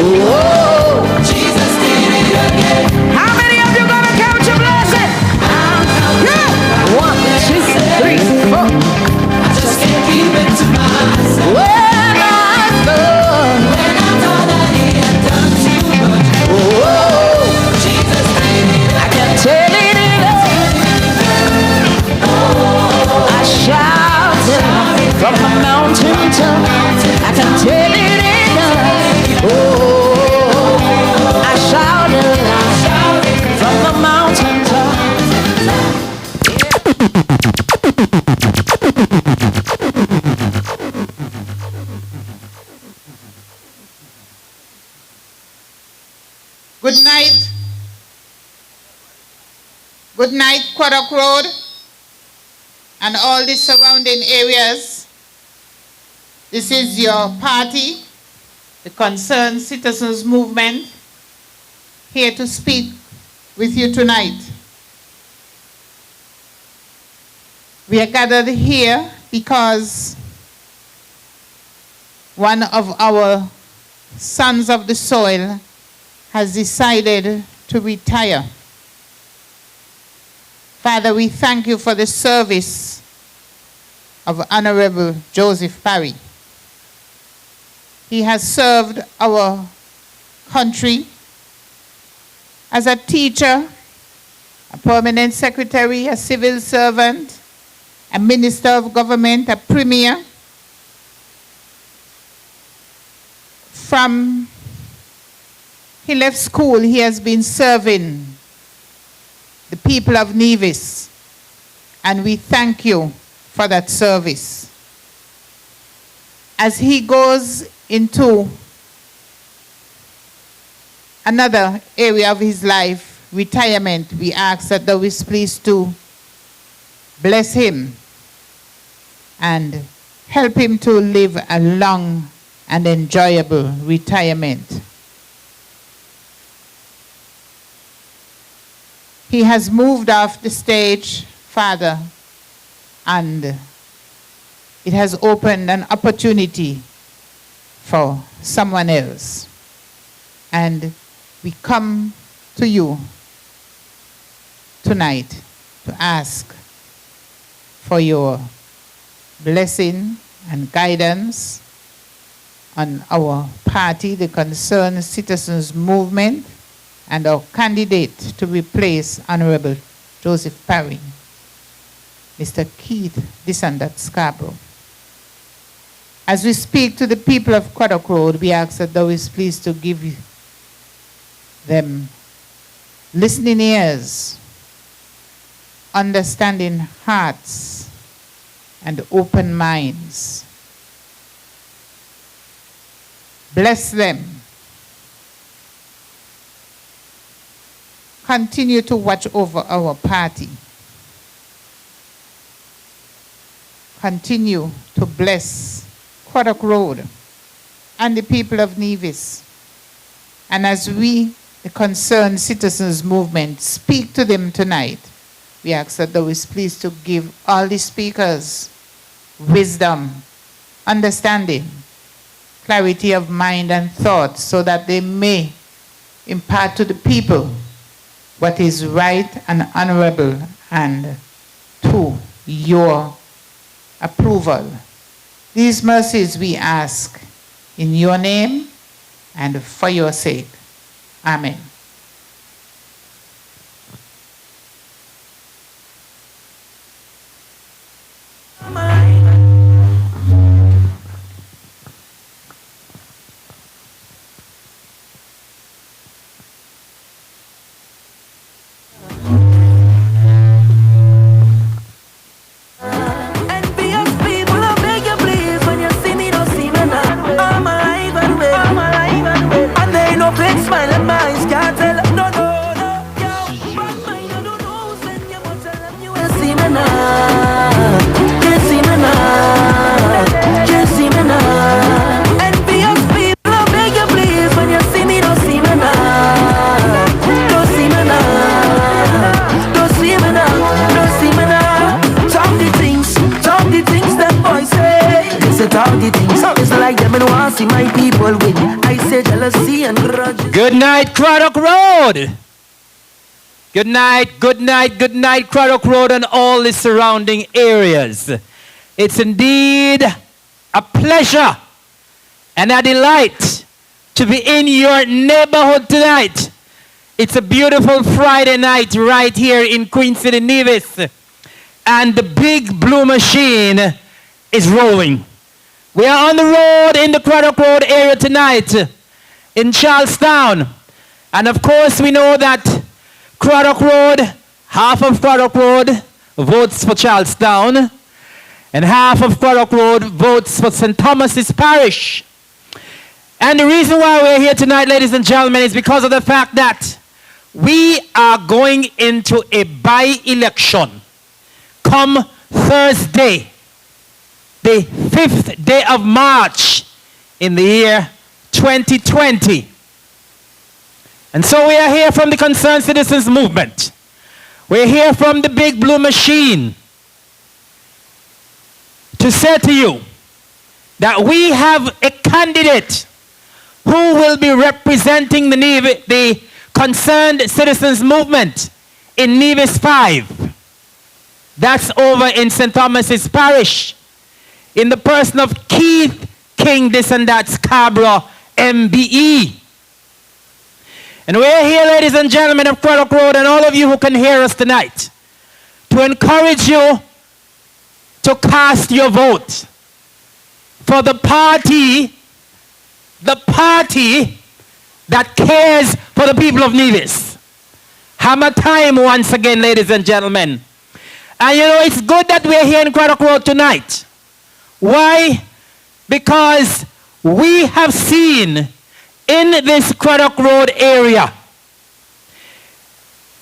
Oh, Jesus did it again. How many of you gonna count your blessing? Yeah. 1, 2, 3, 4. I just can't keep it to myself. When I thought that he had done too much. Oh, Jesus did it. I can tell it again. Oh, I shouted from the mountain top. I can tell it again. Oh, I shouted from the mountain top. Good night. Good night, Craddock Road and all the surrounding areas. This is your party, the Concerned Citizens Movement, here to speak with you tonight. We are gathered here because one of our sons of the soil has decided to retire. Father, we thank you for the service of Honorable Joseph Parry. He has served our country as a teacher, a permanent secretary, a civil servant, a minister of government, a premier. From he left school, he has been serving the people of Nevis, and we thank you for that service. As he goes into another area of his life, retirement, we ask that thou is pleased to bless him and help him to live a long and enjoyable retirement. He has moved off the stage, Father, and it has opened an opportunity for someone else. And we come to you tonight to ask for your blessing and guidance on our party, the Concerned Citizens Movement, and our candidate to replace Honorable Joseph Parry, Mr. Keith Disandat Scarborough. As we speak to the people of Craddock Road, we ask that thou is pleased to give them listening ears, understanding hearts, and open minds. Bless them. Continue to watch over our party. Continue to bless Craddock Road and the people of Nevis. And as we, the Concerned Citizens Movement, speak to them tonight, we ask that thou is pleased to give all the speakers wisdom, understanding, clarity of mind and thought, so that they may impart to the people what is right and honorable and to your approval. These mercies we ask in your name and for your sake. Amen. Smile and my eyes can't jealousy and grudges. Good night, Craddock Road. Good night, good night, good night, Craddock Road and all the surrounding areas. It's indeed a pleasure and a delight to be in your neighborhood tonight. It's a beautiful Friday night right here in Queen City, Nevis. And the big blue machine is rolling. We are on the road in the Craddock Road area tonight in Charlestown. And of course we know that Craddock Road, half of Craddock Road votes for Charlestown and half of Craddock Road votes for St. Thomas's Parish. And the reason why we're here tonight, ladies and gentlemen, is because of the fact that we are going into a by-election come Thursday, the 5th day of March in the year 2020. And so we are here from the Concerned Citizens Movement. We're here from the Big Blue Machine to say to you that we have a candidate who will be representing the Concerned Citizens Movement in Nevis 5. That's over in St. Thomas's Parish, in the person of Keith King, this and that, Scarborough, MBE. And we're here, ladies and gentlemen of Craddock Road, and all of you who can hear us tonight, to encourage you to cast your vote for the party that cares for the people of Nevis. Hammer time once again, ladies and gentlemen. And you know, it's good that we're here in Craddock Road tonight. Why? Because we have seen in this Craddock Road area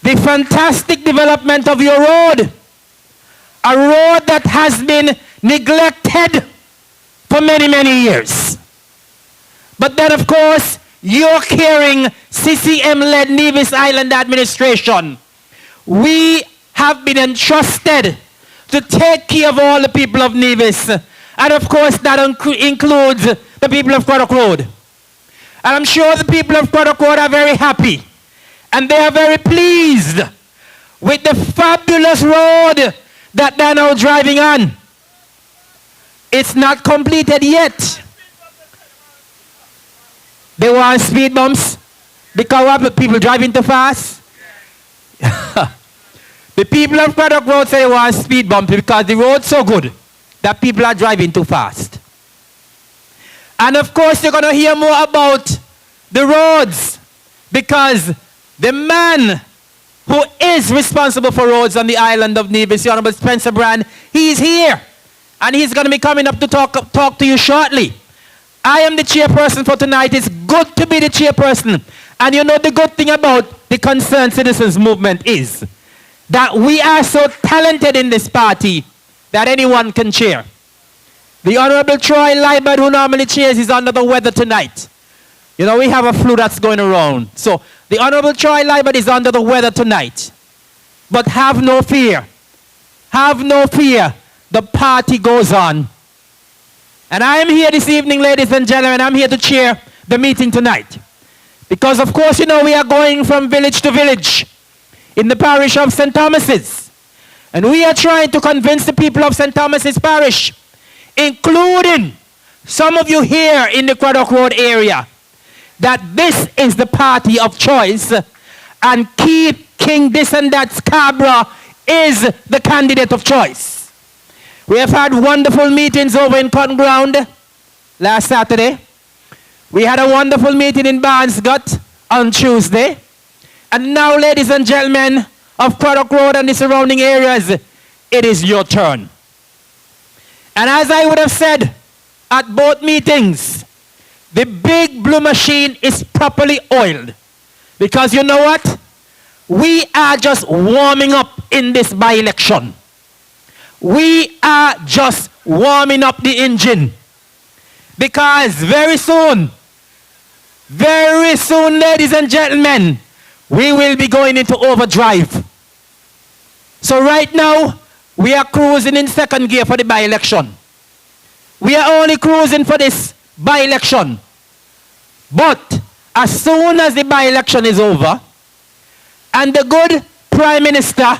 the fantastic development of your road. A road that has been neglected for many, many years. But then, of course, you're carrying CCM-led Nevis Island administration. We have been entrusted to take care of all the people of Nevis. And of course, that includes the people of Craddock Road. And I'm sure the people of Craddock Road are very happy. And they are very pleased with the fabulous road that they're now driving on. It's not completed yet. They want speed bumps because of people driving too fast. The people of Craddock Road say they want speed bumps because the road's so good that people are driving too fast. And of course, you're going to hear more about the roads because the man who is responsible for roads on the island of Nevis, the Honorable Spencer Brand, he's here. And he's going to be coming up to talk to you shortly. I am the chairperson for tonight. It's good to be the chairperson. And you know the good thing about the Concerned Citizens Movement is that we are so talented in this party that anyone can chair. The Honorable Troy Libert, who normally chairs, is under the weather tonight. You know, we have a flu that's going around. So the Honorable Troy Libert is under the weather tonight. But have no fear. Have no fear. The party goes on. And I am here this evening, ladies and gentlemen. I'm here to chair the meeting tonight. Because, of course, you know, we are going from village to village in the parish of St. Thomas's. And we are trying to convince the people of St. Thomas's Parish, including some of you here in the Craddock Road area, that this is the party of choice and Keith King, this and that, Scarborough is the candidate of choice. We have had wonderful meetings over in Cotton Ground last Saturday. We had a wonderful meeting in Barnesgut on Tuesday. And now, ladies and gentlemen of Craddock Road and the surrounding areas, it is your turn. And as I would have said at both meetings, the big blue machine is properly oiled. Because you know what? We are just warming up in this by-election. We are just warming up the engine. Because very soon, ladies and gentlemen, we will be going into overdrive. So right now, we are cruising in second gear for the by-election. We are only cruising for this by-election. But as soon as the by-election is over, and the good Prime Minister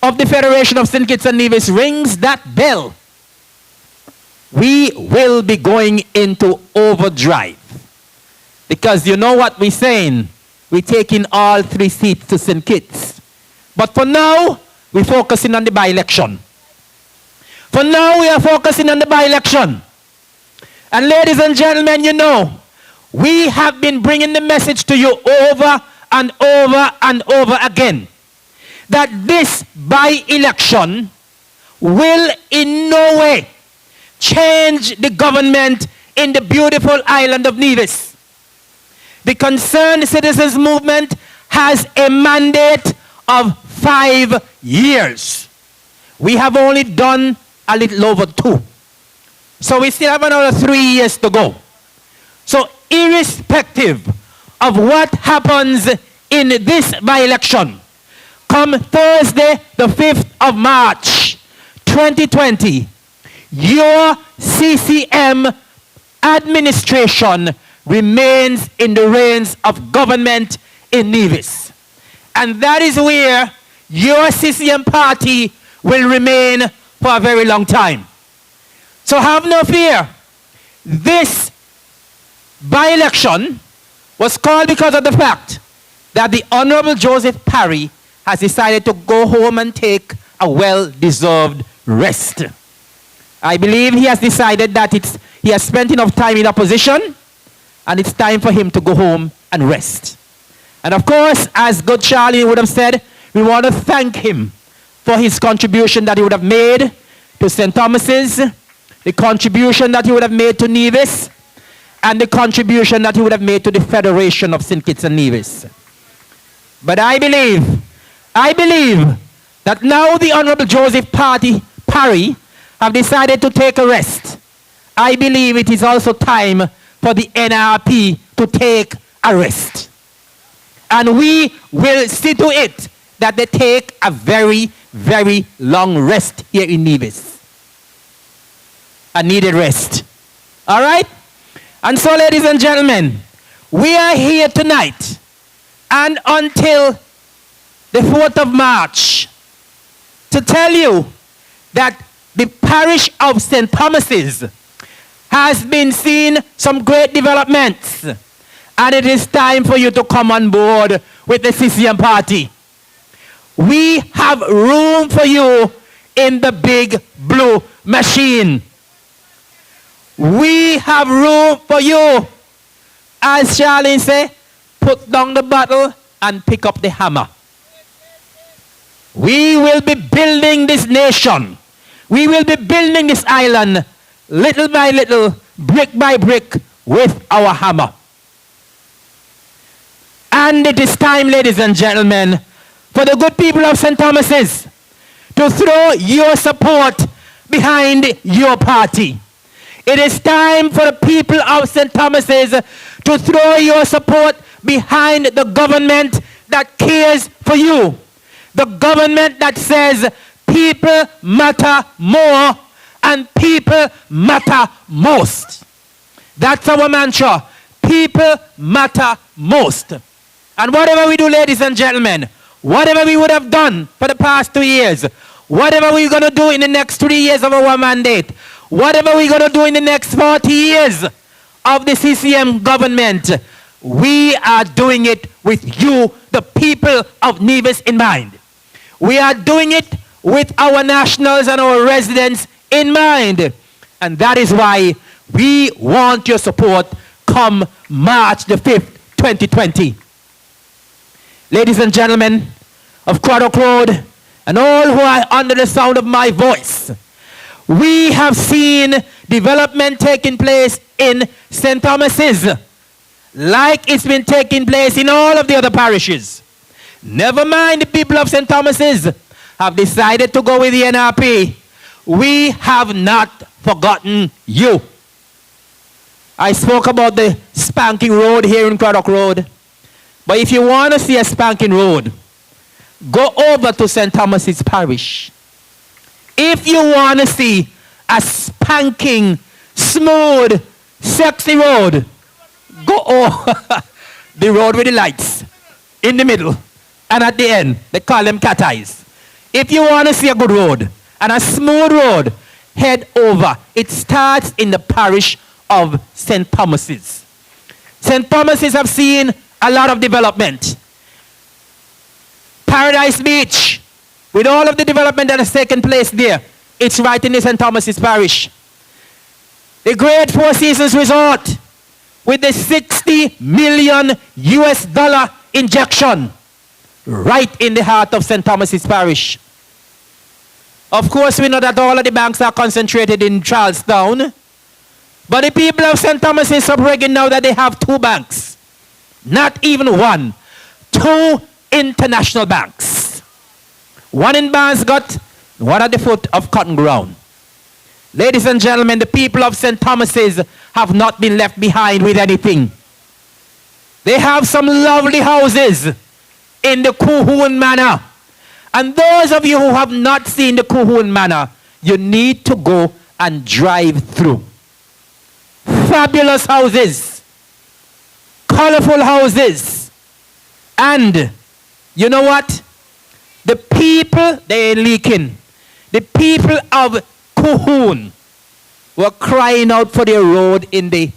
of the Federation of St. Kitts and Nevis rings that bell, we will be going into overdrive. Because you know what we're saying? We're taking all 3 seats to St. Kitts. But for now, we're focusing on the by-election. For now, we are focusing on the by-election. And ladies and gentlemen, you know, we have been bringing the message to you over and over and over again that this by-election will in no way change the government in the beautiful island of Nevis. The Concerned Citizens Movement has a mandate of 5 years. We have only done a little over 2. So we still have another 3 years to go. So irrespective of what happens in this by-election, come Thursday, the 5th of March, 2020, your CCM administration remains in the reins of government in Nevis. And that is where your CCM party will remain for a very long time. So have no fear. This by-election was called because of the fact that the Honorable Joseph Parry has decided to go home and take a well-deserved rest. I believe he has decided that he has spent enough time in opposition and it's time for him to go home and rest. And of course, as good Charlie would have said, we want to thank him for his contribution that he would have made to St. Thomas's, the contribution that he would have made to Nevis, and the contribution that he would have made to the Federation of St. Kitts and Nevis. But I believe that now the Honorable Joseph Parry have decided to take a rest. I believe it is also time for the NRP to take a rest. And we will see to it that they take a very, very long rest here in Nevis. A needed rest. All right? And so, ladies and gentlemen, we are here tonight and until the 4th of March to tell you that the parish of St. Thomas's has been seeing some great developments. And it is time for you to come on board with the CCM party. We have room for you in the big blue machine. We have room for you. As Charlene say, put down the bottle and pick up the hammer. We will be building this nation. We will be building this island little by little, brick by brick with our hammer. And it is time, ladies and gentlemen, for the good people of St. Thomas's to throw your support behind your party. It is time for the people of St. Thomas's to throw your support behind the government that cares for you. The government that says people matter more and people matter most. That's our mantra. People matter most. And whatever we do, ladies and gentlemen, whatever we would have done for the past 2 years, whatever we're going to do in the next 3 years of our mandate, whatever we're going to do in the next 40 years of the CCM government, we are doing it with you, the people of Nevis, in mind. We are doing it with our nationals and our residents in mind. And that is why we want your support come March the 5th, 2020. Ladies and gentlemen of Craddock Road and all who are under the sound of my voice, we have seen development taking place in St. Thomas's like it's been taking place in all of the other parishes. Never mind the people of St. Thomas's have decided to go with the NRP. We have not forgotten you. I spoke about the spanking road here in Craddock Road. But if you want to see a spanking road, go over to St. Thomas's Parish. If you want to see a spanking, smooth, sexy road, the road with the lights in the middle, and at the end, they call them cat eyes. If you want to see a good road and a smooth road, head over. It starts in the parish of St. Thomas's. St. Thomas's have seen a lot of development. Paradise Beach, with all of the development that has taken place there, it's right in the St. Thomas's parish. The Great Four Seasons Resort, with the 60 million US dollar injection, right in the heart of St. Thomas's parish. Of course, we know that all of the banks are concentrated in Charlestown, but the people of St. Thomas's are bragging now that they have 2 banks. Not even one. 2 international banks. One in Banscott, one at the foot of Cotton Ground. Ladies and gentlemen, the people of St. Thomas's have not been left behind with anything. They have some lovely houses in the Kuhun Manor. And those of you who have not seen the Kuhun Manor, you need to go and drive through. Fabulous houses. Colorful houses. And you know what? The people, they ain't leaking. The people of Kuhun were crying out for their road in the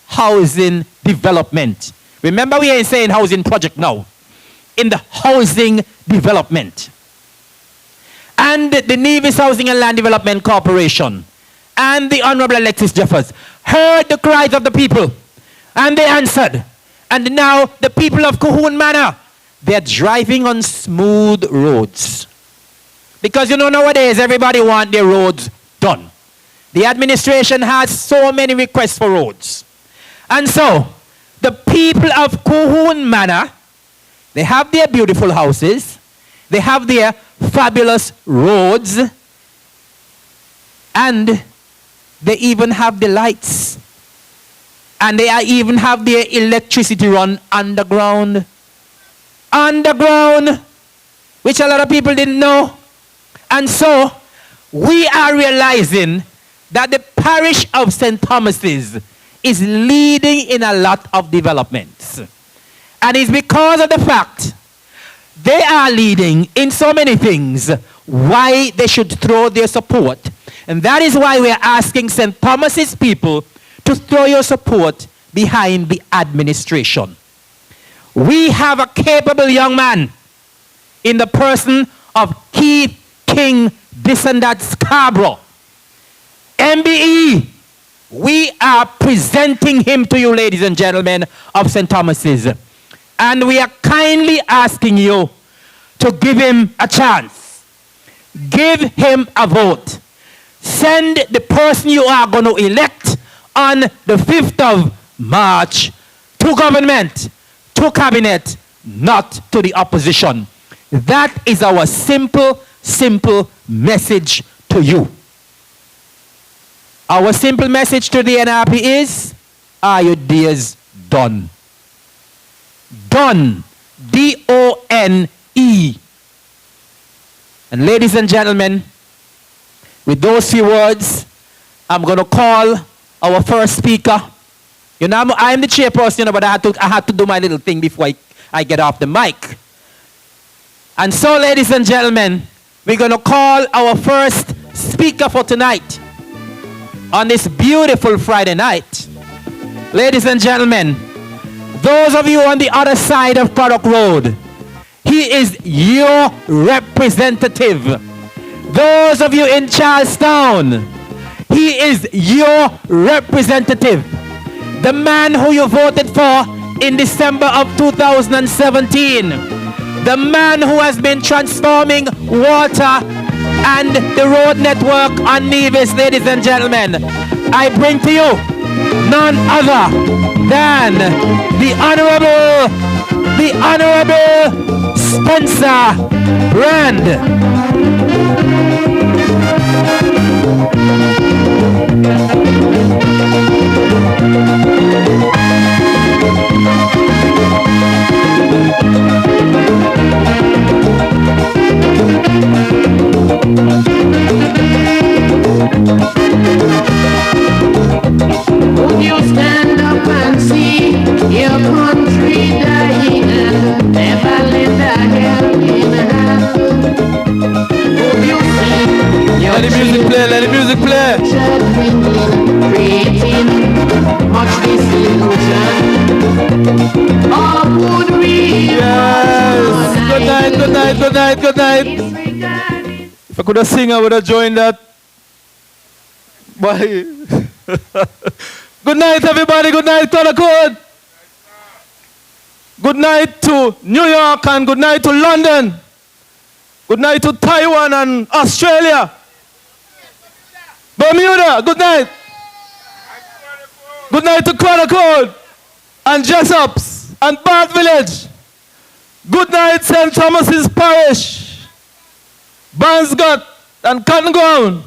housing development. Remember, we ain't saying housing project now. In the housing development. And the Nevis Housing and Land Development Corporation and the Honorable Alexis Jeffers heard the cries of the people, and they answered. And now the people of Kuhun Manor, they're driving on smooth roads. Because you know, nowadays everybody wants their roads done. The administration has so many requests for roads. And so, the people of Kuhun Manor, they have their beautiful houses, they have their fabulous roads, and they even have the lights. And they even have their electricity run underground. Underground, which a lot of people didn't know. And so, we are realizing that the parish of St. Thomas's is leading in a lot of developments. And it's because of the fact they are leading in so many things why they should throw their support. And that is why we are asking St. Thomas's people to throw your support behind the administration. We have a capable young man in the person of Keith King this and that Scarborough. MBE, we are presenting him to you, ladies and gentlemen of St. Thomas's. And we are kindly asking you to give him a chance. Give him a vote. Send the person you are going to elect on the 5th of March to government, to cabinet, not to the opposition. That is our simple message to you. Our simple message to the NRP is, are your days done? Done. D-O-N-E. And ladies and gentlemen, with those few words, I'm going to call our first speaker. You know, I'm the chairperson, you know, but I had to do my little thing before I get off the mic. And so, ladies and gentlemen, we're going to call our first speaker for tonight on this beautiful Friday night. Ladies and gentlemen, those of you on the other side of Craddock Road, he is your representative. Those of you in Charlestown, he is your representative. The man who you voted for in December of 2017. The man who has been transforming water and the road network on Nevis, ladies and gentlemen. I bring to you none other than the Honorable Spencer Brand. Would you stand up and see your country down? night, good night, good night. If I could have sing, I would have joined that. Bye. Good night, everybody. Good night, Craddock. Good night to New York and good night to London. Good night to Taiwan and Australia. Bermuda, good night. Good night to Craddock and Jessops and Bath Village. Good night, St. Thomas's Parish, Barnscott and Cotton Ground.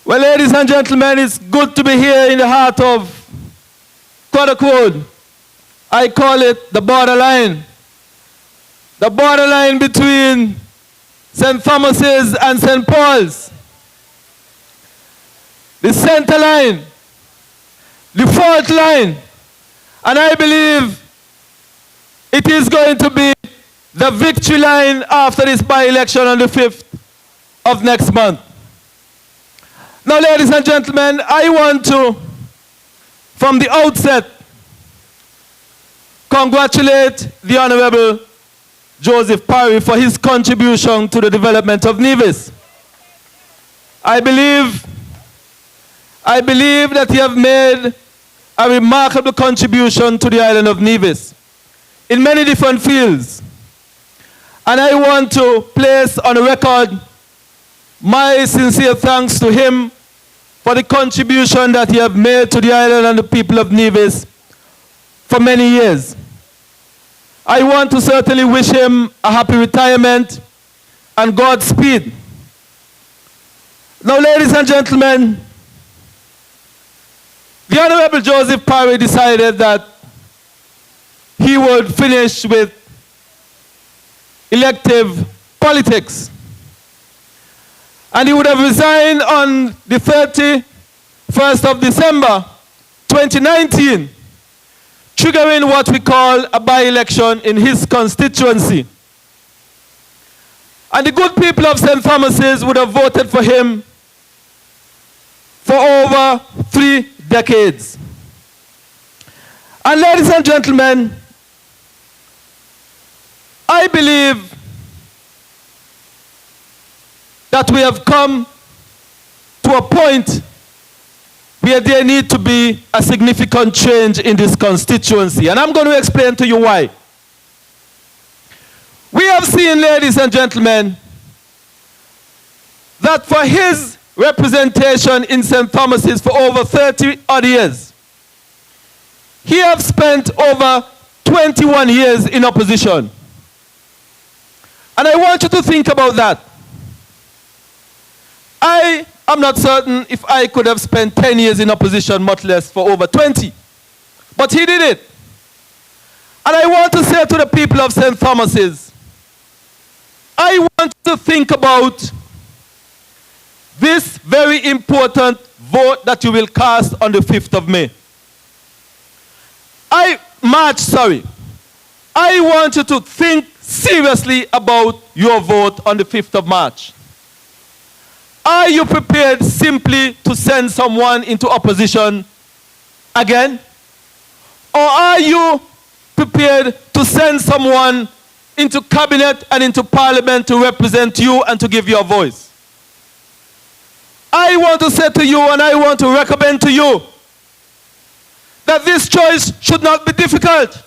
Well, ladies and gentlemen, it's good to be here in the heart of Craddock Road. I call it the borderline. The borderline between St. Thomas's and St. Paul's. The center line, the fault line. And I believe it is going to be the victory line after this by-election on the 5th of next month. Now, ladies and gentlemen, I want to, from the outset, congratulate the Honorable Joseph Parry for his contribution to the development of Nevis. I believe that he has made a remarkable contribution to the island of Nevis in many different fields. And I want to place on record my sincere thanks to him for the contribution that he has made to the island and the people of Nevis for many years. I want to certainly wish him a happy retirement and Godspeed. Now, ladies and gentlemen, the Honorable Joseph Parry decided that he would finish with elective politics. And he would have resigned on the 31st of December 2019, triggering what we call a by-election in his constituency. And the good people of St. Thomas's would have voted for him for over 3 decades. And ladies and gentlemen, I believe that we have come to a point where there needs to be a significant change in this constituency. And I'm going to explain to you why. We have seen, ladies and gentlemen, that for his representation in St. Thomas's for over 30 odd years, he has spent over 21 years in opposition. And I want you to think about that. I am not certain if I could have spent 10 years in opposition, much less for over 20. But he did it. And I want to say to the people of St. Thomas's, I want to think about this very important vote that you will cast on the 5th of May. I want you to think seriously about your vote on the 5th of March. Are you prepared simply to send someone into opposition again? Or are you prepared to send someone into cabinet and into parliament to represent you and to give your voice? I want to say to you and I want to recommend to you that this choice should not be difficult.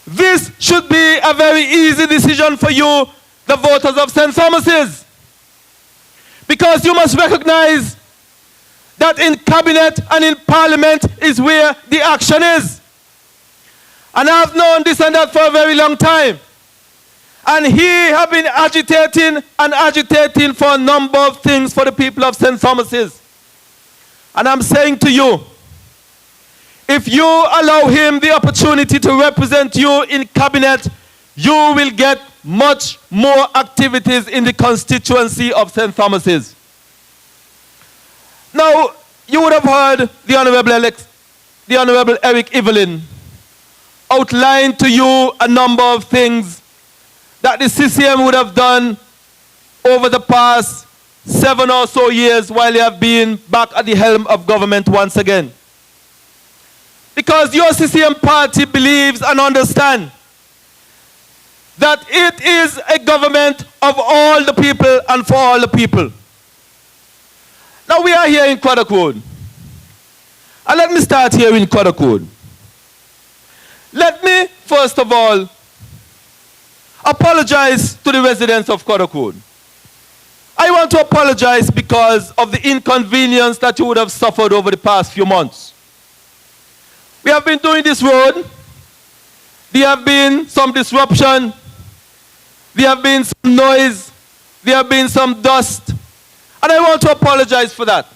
This should be a very easy decision for you, the voters of St. Thomas's. Because you must recognize that in cabinet and in parliament is where the action is. And I've known this and that for a very long time. And he has been agitating for a number of things for the people of St. Thomas's. And I'm saying to you, if you allow him the opportunity to represent you in cabinet, you will get much more activities in the constituency of St. Thomas's. Now, you would have heard the Honorable Eric Evelyn outline to you a number of things that the CCM would have done over the past 7 or so years while they have been back at the helm of government once again. Because your CCM party believes and understands that it is a government of all the people and for all the people. Now we are here in Craddock Road. And let me start here in Craddock Road. Let me, first of all, apologize to the residents of Craddock Road. I want to apologize because of the inconvenience that you would have suffered over the past few months. We have been doing this road. There have been some disruption. There have been some noise. There have been some dust. And I want to apologize for that.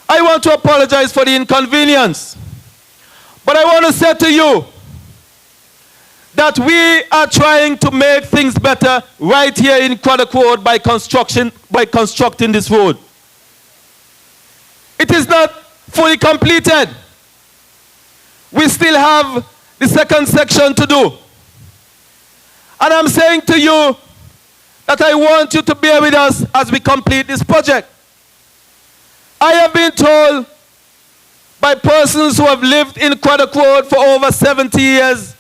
I want to apologize for the inconvenience. But I want to say to you that we are trying to make things better right here in Craddock Road by constructing this road. It is not fully completed. We still have the second section to do. And I'm saying to you that I want you to bear with us as we complete this project. I have been told by persons who have lived in Craddock Road for over 70 years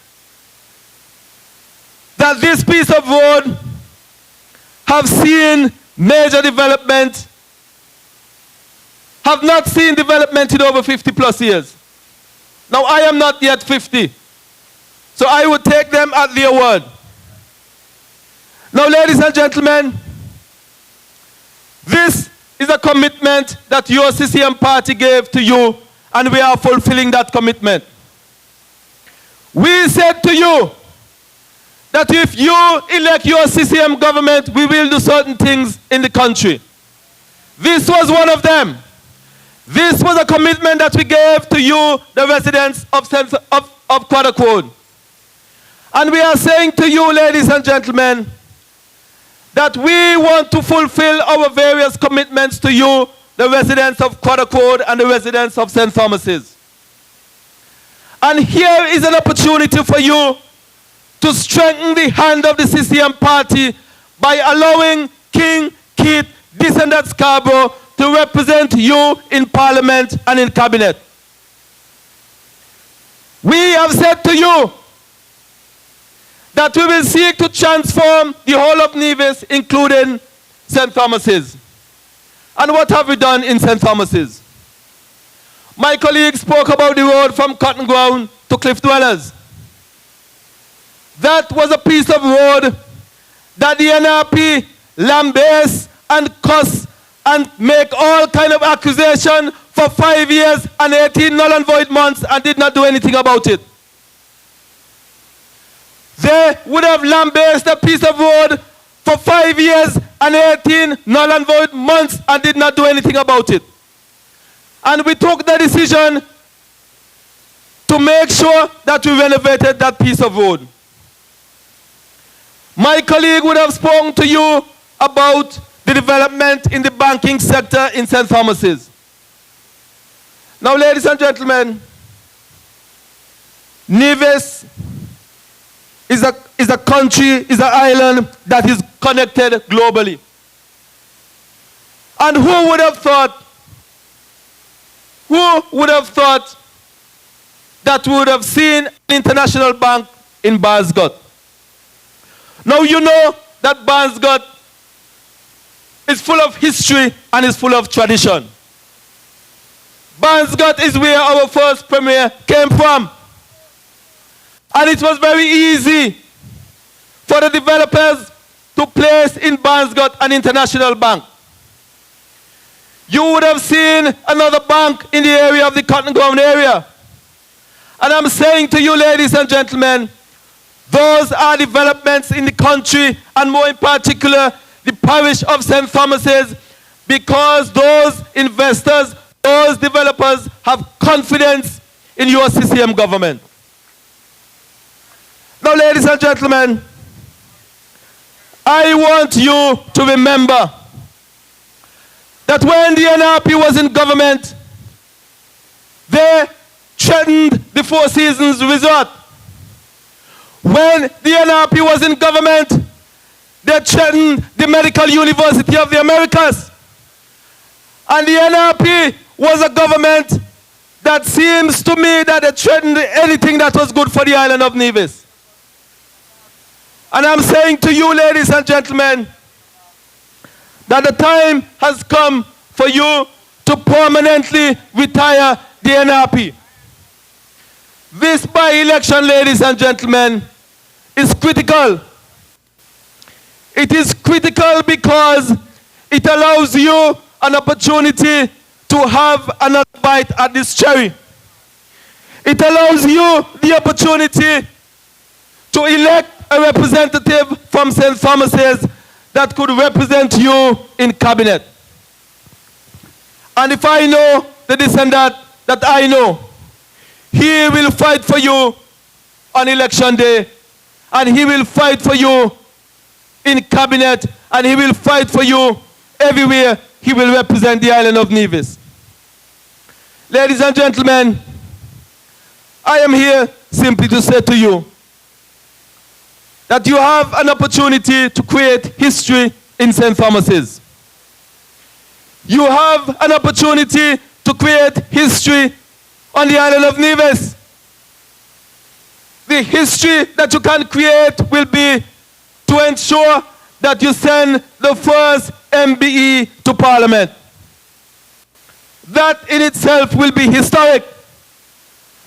that this piece of road have seen major development, have not seen development in over 50 plus years. Now I am not yet 50, so I would take them at their word. Now ladies and gentlemen, this is a commitment that your CCM party gave to you, and we are fulfilling that commitment. We said to you that if you elect your CCM government, we will do certain things in the country. This was one of them. This was a commitment that we gave to you, the residents of Craddock Road. And we are saying to you, ladies and gentlemen, that we want to fulfill our various commitments to you, the residents of Craddock Road and the residents of St. Thomas's. And here is an opportunity for you to strengthen the hand of the CCM party by allowing King Keith Descendant Scarborough to represent you in Parliament and in Cabinet. We have said to you that we will seek to transform the whole of Nevis, including St. Thomas's. And what have we done in St. Thomas's? My colleague spoke about the road from Cotton Ground to Cliff Dwellers. That was a piece of road that the NRP lambaste and cuss and make all kind of accusation for 5 years and 18 null and void months and did not do anything about it. They would have lambasted a piece of road for 5 years and 18 null and void months and did not do anything about it. And we took the decision to make sure that we renovated that piece of road. My colleague would have spoken to you about the development in the banking sector in St. Thomas's. Now, ladies and gentlemen, Nevis is a country, is an island that is connected globally. And who would have thought that we would have seen an international bank in Bansgot? Now you know that Bansgot is full of history and is full of tradition. Bansgot is where our first premier came from. And it was very easy for the developers to place in Bansgot an international bank. You would have seen another bank in the area of the Cotton Ground area. And I'm saying to you, ladies and gentlemen, those are developments in the country, and more in particular, the parish of St. Thomas's, because those investors, those developers have confidence in your CCM government. Now, ladies and gentlemen, I want you to remember that when the NRP was in government, they threatened the Four Seasons Resort. When the NRP was in government, they threatened the Medical University of the Americas. And the NRP was a government that seems to me that they threatened anything that was good for the island of Nevis. And I'm saying to you, ladies and gentlemen, that the time has come for you to permanently retire the NRP. This by-election, ladies and gentlemen, is critical. It is critical because it allows you an opportunity to have another bite at this cherry. It allows you the opportunity to elect a representative from St. Thomas's that could represent you in cabinet. And if I know the descendant that I know, he will fight for you on election day, and he will fight for you in cabinet, and he will fight for you everywhere he will represent the island of Nevis. Ladies and gentlemen, I am here simply to say to you that you have an opportunity to create history in St. Thomas's. You have an opportunity to create history on the island of Nevis. The history that you can create will be to ensure that you send the first MBE to Parliament. That in itself will be historic,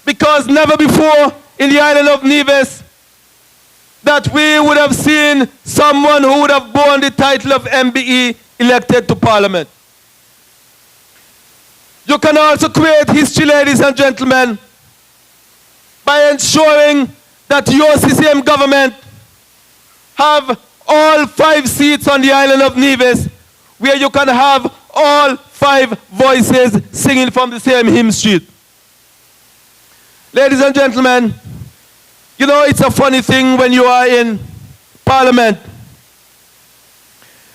because never before in the island of Nevis that we would have seen someone who would have borne the title of MBE elected to Parliament. You can also create history, ladies and gentlemen, by ensuring that your CCM government have all 5 seats on the island of Nevis, where you can have all 5 voices singing from the same hymn sheet. Ladies and gentlemen, you know, it's a funny thing when you are in Parliament.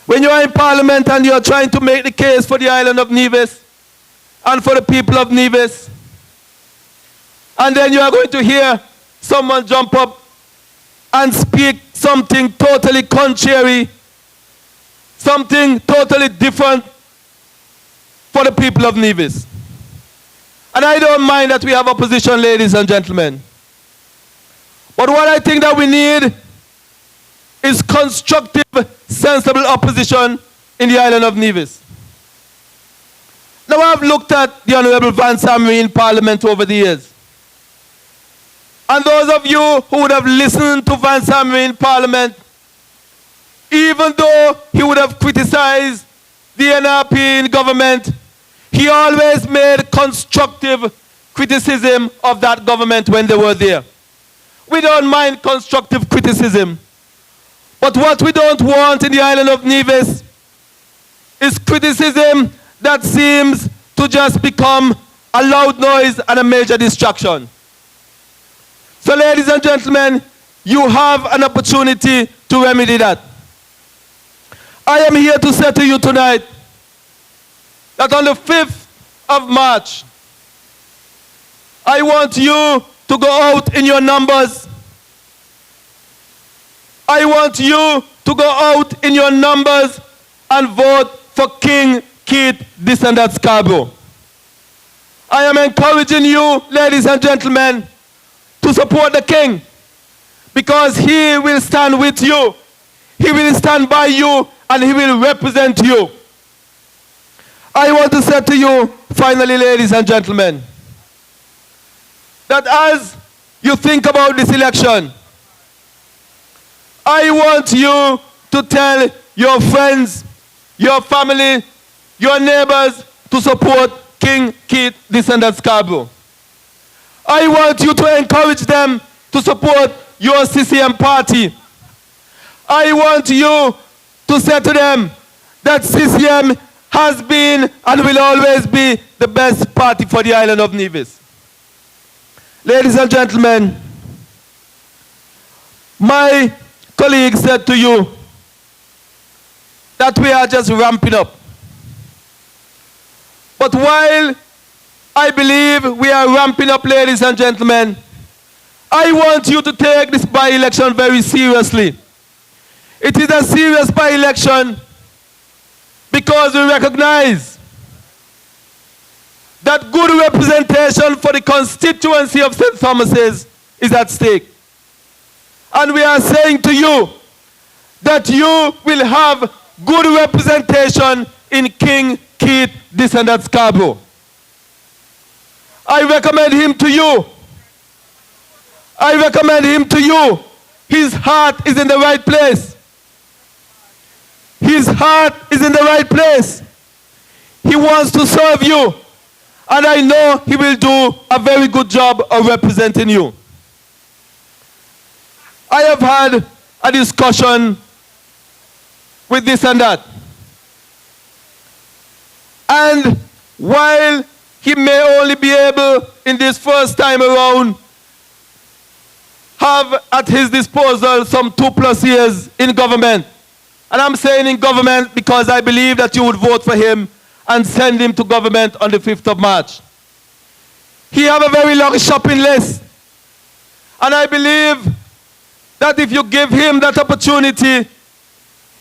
When you are in Parliament and you are trying to make the case for the island of Nevis and for the people of Nevis, and then you are going to hear someone jump up and speak something totally contrary, something totally different for the people of Nevis. And I don't mind that we have opposition, ladies and gentlemen. But what I think that we need is constructive, sensible opposition in the island of Nevis. Now, I've looked at the Honorable Van Samry in Parliament over the years. And those of you who would have listened to Van Samry in Parliament, even though he would have criticized the NRP in government, he always made constructive criticism of that government when they were there. We don't mind constructive criticism. But what we don't want in the island of Nevis is criticism that seems to just become a loud noise and a major distraction. So, ladies and gentlemen, you have an opportunity to remedy that. I am here to say to you tonight that on the 5th of March, I want you to go out in your numbers. I want you to go out in your numbers and vote for King Keith Descendant Scarborough. I am encouraging you, ladies and gentlemen, to support the King, because he will stand with you, he will stand by you, and he will represent you. I want to say to you, finally, ladies and gentlemen, that as you think about this election, I want you to tell your friends, your family, your neighbors to support King Keith Descendant Scarborough. I want you to encourage them to support your CCM party. I want you to say to them that CCM has been and will always be the best party for the island of Nevis. Ladies and gentlemen, my colleague said to you that we are just ramping up. But while I believe we are ramping up, ladies and gentlemen, I want you to take this by-election very seriously. It is a serious by-election because we recognize that good representation for the constituency of St. Thomas's is at stake. And we are saying to you that you will have good representation in King Keith Descendant Scarborough. I recommend him to you. I recommend him to you. His heart is in the right place. His heart is in the right place. He wants to serve you. And I know he will do a very good job of representing you. I have had a discussion with this and that. And while he may only be able, in this first time around, have at his disposal some 2+ years in government. And I'm saying in government because I believe that you would vote for him and send him to government on the 5th of March. He have a very long shopping list. And I believe that if you give him that opportunity,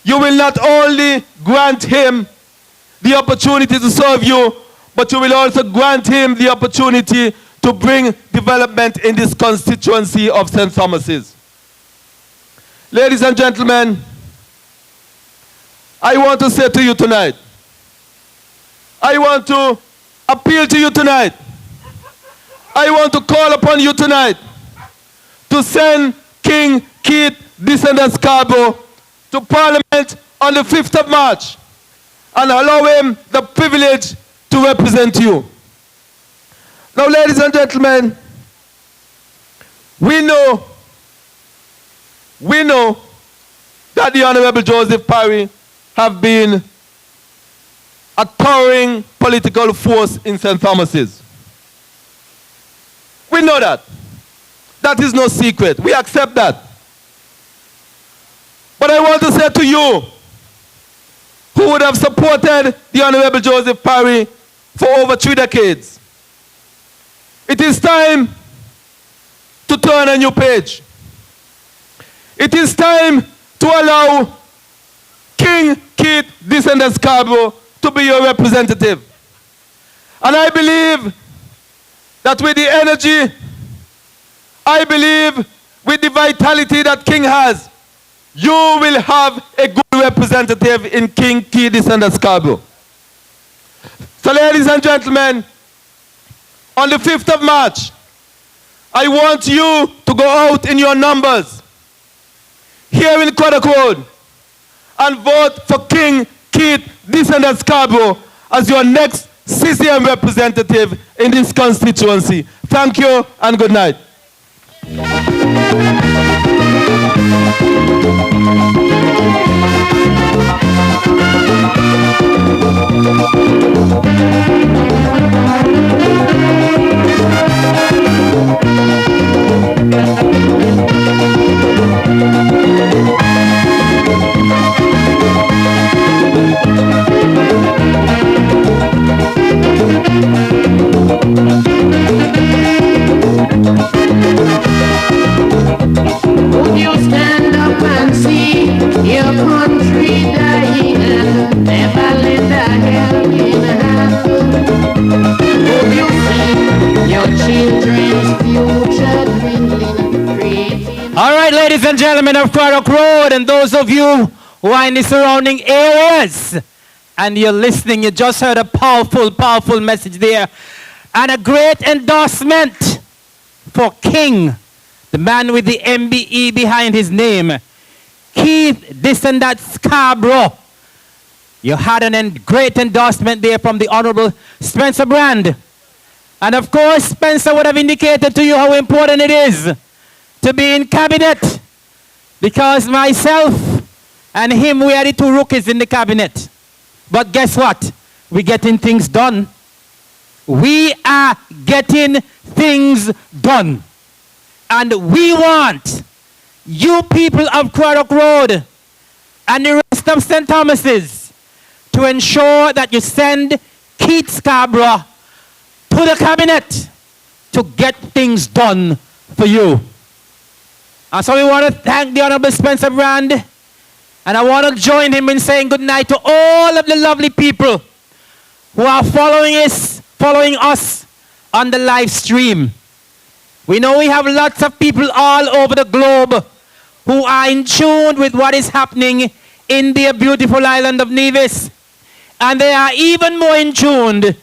you will not only grant him the opportunity to serve you, but you will also grant him the opportunity to bring development in this constituency of St. Thomas's. Ladies and gentlemen, I want to say to you tonight, I want to appeal to you tonight, I want to call upon you tonight to send King Keith Descendant Scarborough to Parliament on the 5th of March and allow him the privilege to represent you. Now, ladies and gentlemen, we know that the Honorable Joseph Parry have been a towering political force in St. Thomas's. We know that. That is no secret. We accept that. But I want to say to you, who would have supported the Honorable Joseph Parry for over 3 decades, it is time to turn a new page. It is time to allow King Keith Descendant Scarborough to be your representative. And I believe that with the energy, I believe with the vitality that King has, you will have a good representative in King Keith Descendant Scarborough. So ladies and gentlemen, on the 5th of March, I want you to go out in your numbers here in Craddock Road and vote for King Keith Descendant Scarborough as your next CCM representative in this constituency. Thank you and good night. Would you stand up and see your country dying and never lend a helping hand? Would you see your children's future dwindling, creating... All right, ladies and gentlemen of Craddock Road, and those of you who are in the surrounding areas, and you're listening, you just heard a powerful, powerful message there, and a great endorsement for King, the man with the MBE behind his name, Keith Descendant Scarborough. You had a great endorsement there from the Honorable Spencer Brand. And of course, Spencer would have indicated to you how important it is to be in cabinet, because myself and him, we are the 2 rookies in the cabinet. But guess what? We're getting things done. We are getting things done. And we want you people of Craddock Road and the rest of St. Thomas's to ensure that you send Keith Scarborough to the cabinet to get things done for you. And so we want to thank the Honorable Spencer Brand, and I want to join him in saying good night to all of the lovely people who are following us on the live stream. We know we have lots of people all over the globe who are in tune with what is happening in their beautiful island of Nevis. And they are even more in tune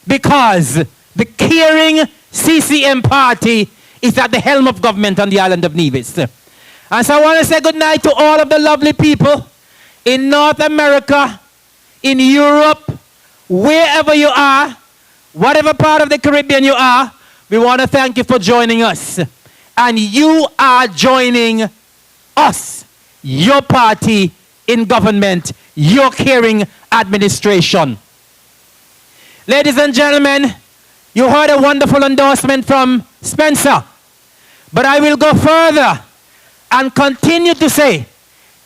because the caring CCM party is at the helm of government on the island of Nevis. And so I want to say good night to all of the lovely people in North America, in Europe, wherever you are, whatever part of the Caribbean you are. We want to thank you for joining us. And you are joining us, your party in government, your caring administration. Ladies and gentlemen, you heard a wonderful endorsement from Spencer. But I will go further and continue to say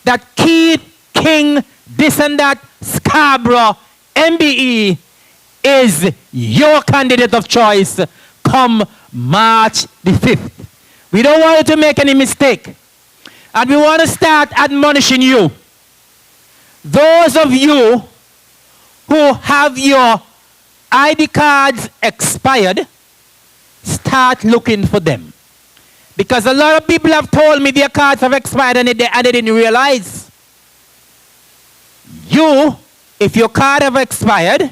that Keith, King, this and that, Scarborough, MBE is your candidate of choice come March the 5th. We don't want you to make any mistake. And we want to start admonishing you. Those of you who have your ID cards expired, start looking for them. Because a lot of people have told me their cards have expired and they didn't realize. You, if your card have expired,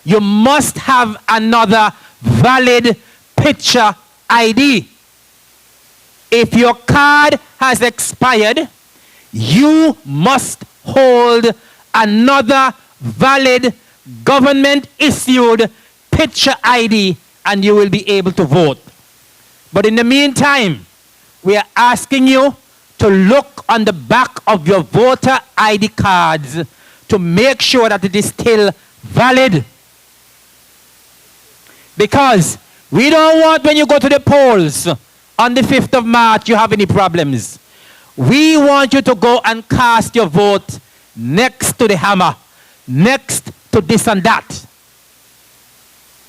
you must have another valid picture ID. If your card has expired, you must hold another valid government-issued picture ID and you will be able to vote. But in the meantime, we are asking you to look on the back of your voter ID cards to make sure that it is still valid. Because we don't want when you go to the polls on the 5th of March you have any problems. We want you to go and cast your vote next to the hammer, next to this and that.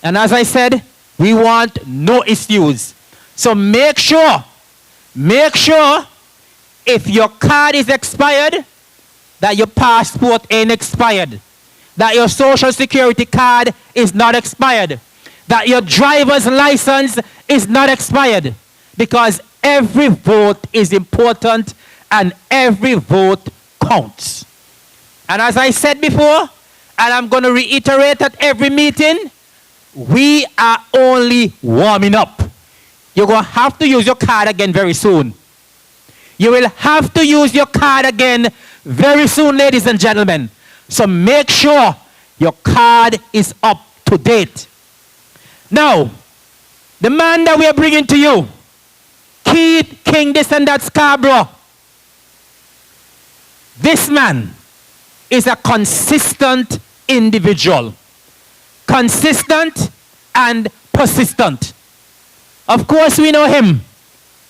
And as I said, we want no issues. So make sure if your card is expired, that your passport ain't expired, that your social security card is not expired, that your driver's license is not expired, because every vote is important and every vote counts. And as I said before, and I'm going to reiterate at every meeting, we are only warming up. You're going to have to use your card again very soon. You will have to use your card again very soon, ladies and gentlemen. So make sure your card is up to date. Now, the man that we are bringing to you, Keith, King, this and that, Scarborough. This man is a consistent individual. Consistent and persistent. Of course, we know him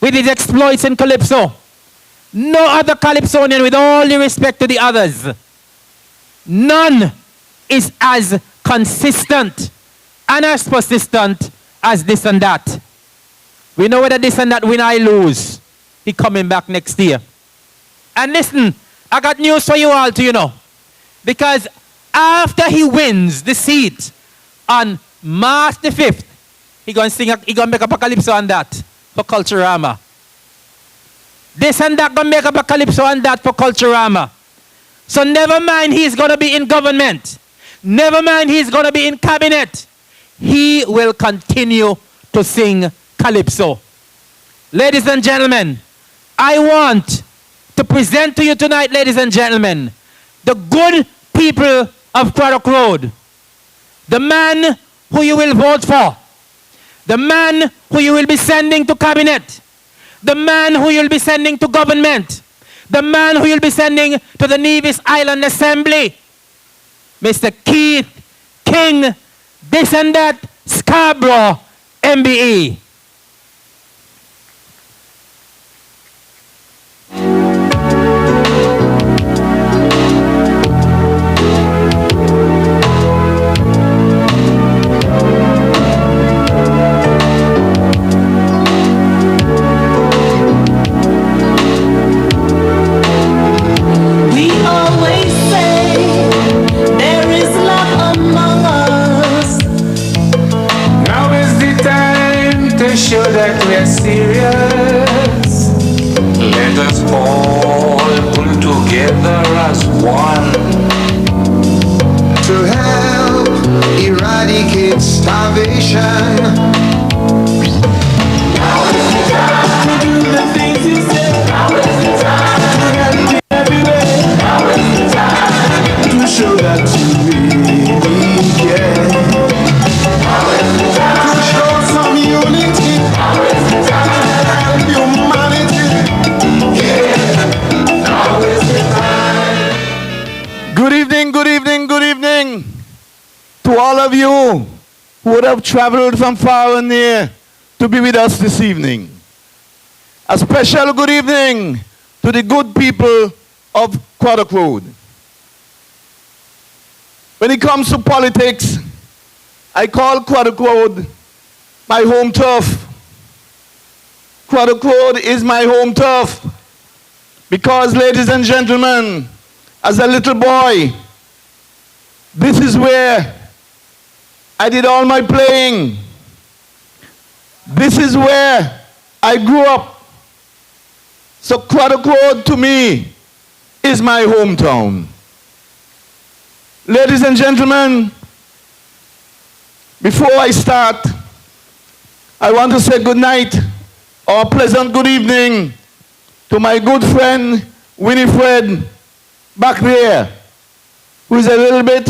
with his exploits in Calypso. No other Calypsonian, with all due respect to the others, none is as consistent and as persistent as this and that. We know whether this and that win I lose. He coming back next year. And listen, I got news for you all to know. Because after he wins the seat on March the 5th, he gonna sing, he gonna make up a calypso on that for Culturama. This and that gonna make up a calypso on that for Culturama. So never mind he's gonna be in government. Never mind he's gonna be in cabinet. He will continue to sing calypso. Ladies and gentlemen, I want to present to you tonight, ladies and gentlemen, the good people of Craddock Road. The man who you will vote for. The man who you will be sending to cabinet. The man who you'll be sending to government. The man who you'll be sending to the Nevis Island Assembly. Mr. Keith, King, this and that, Scarborough, MBE. have traveled from far and near to be with us this evening. A special good evening to the good people of Craddock Road. When it comes to politics, I call Craddock Road my home turf. Craddock Road is my home turf because, ladies and gentlemen, as a little boy, this is where I did all my playing. This is where I grew up. So Craddock Road to me is my hometown. Ladies and gentlemen, before I start, I want to say good night or pleasant good evening to my good friend Winifred back there, who is a little bit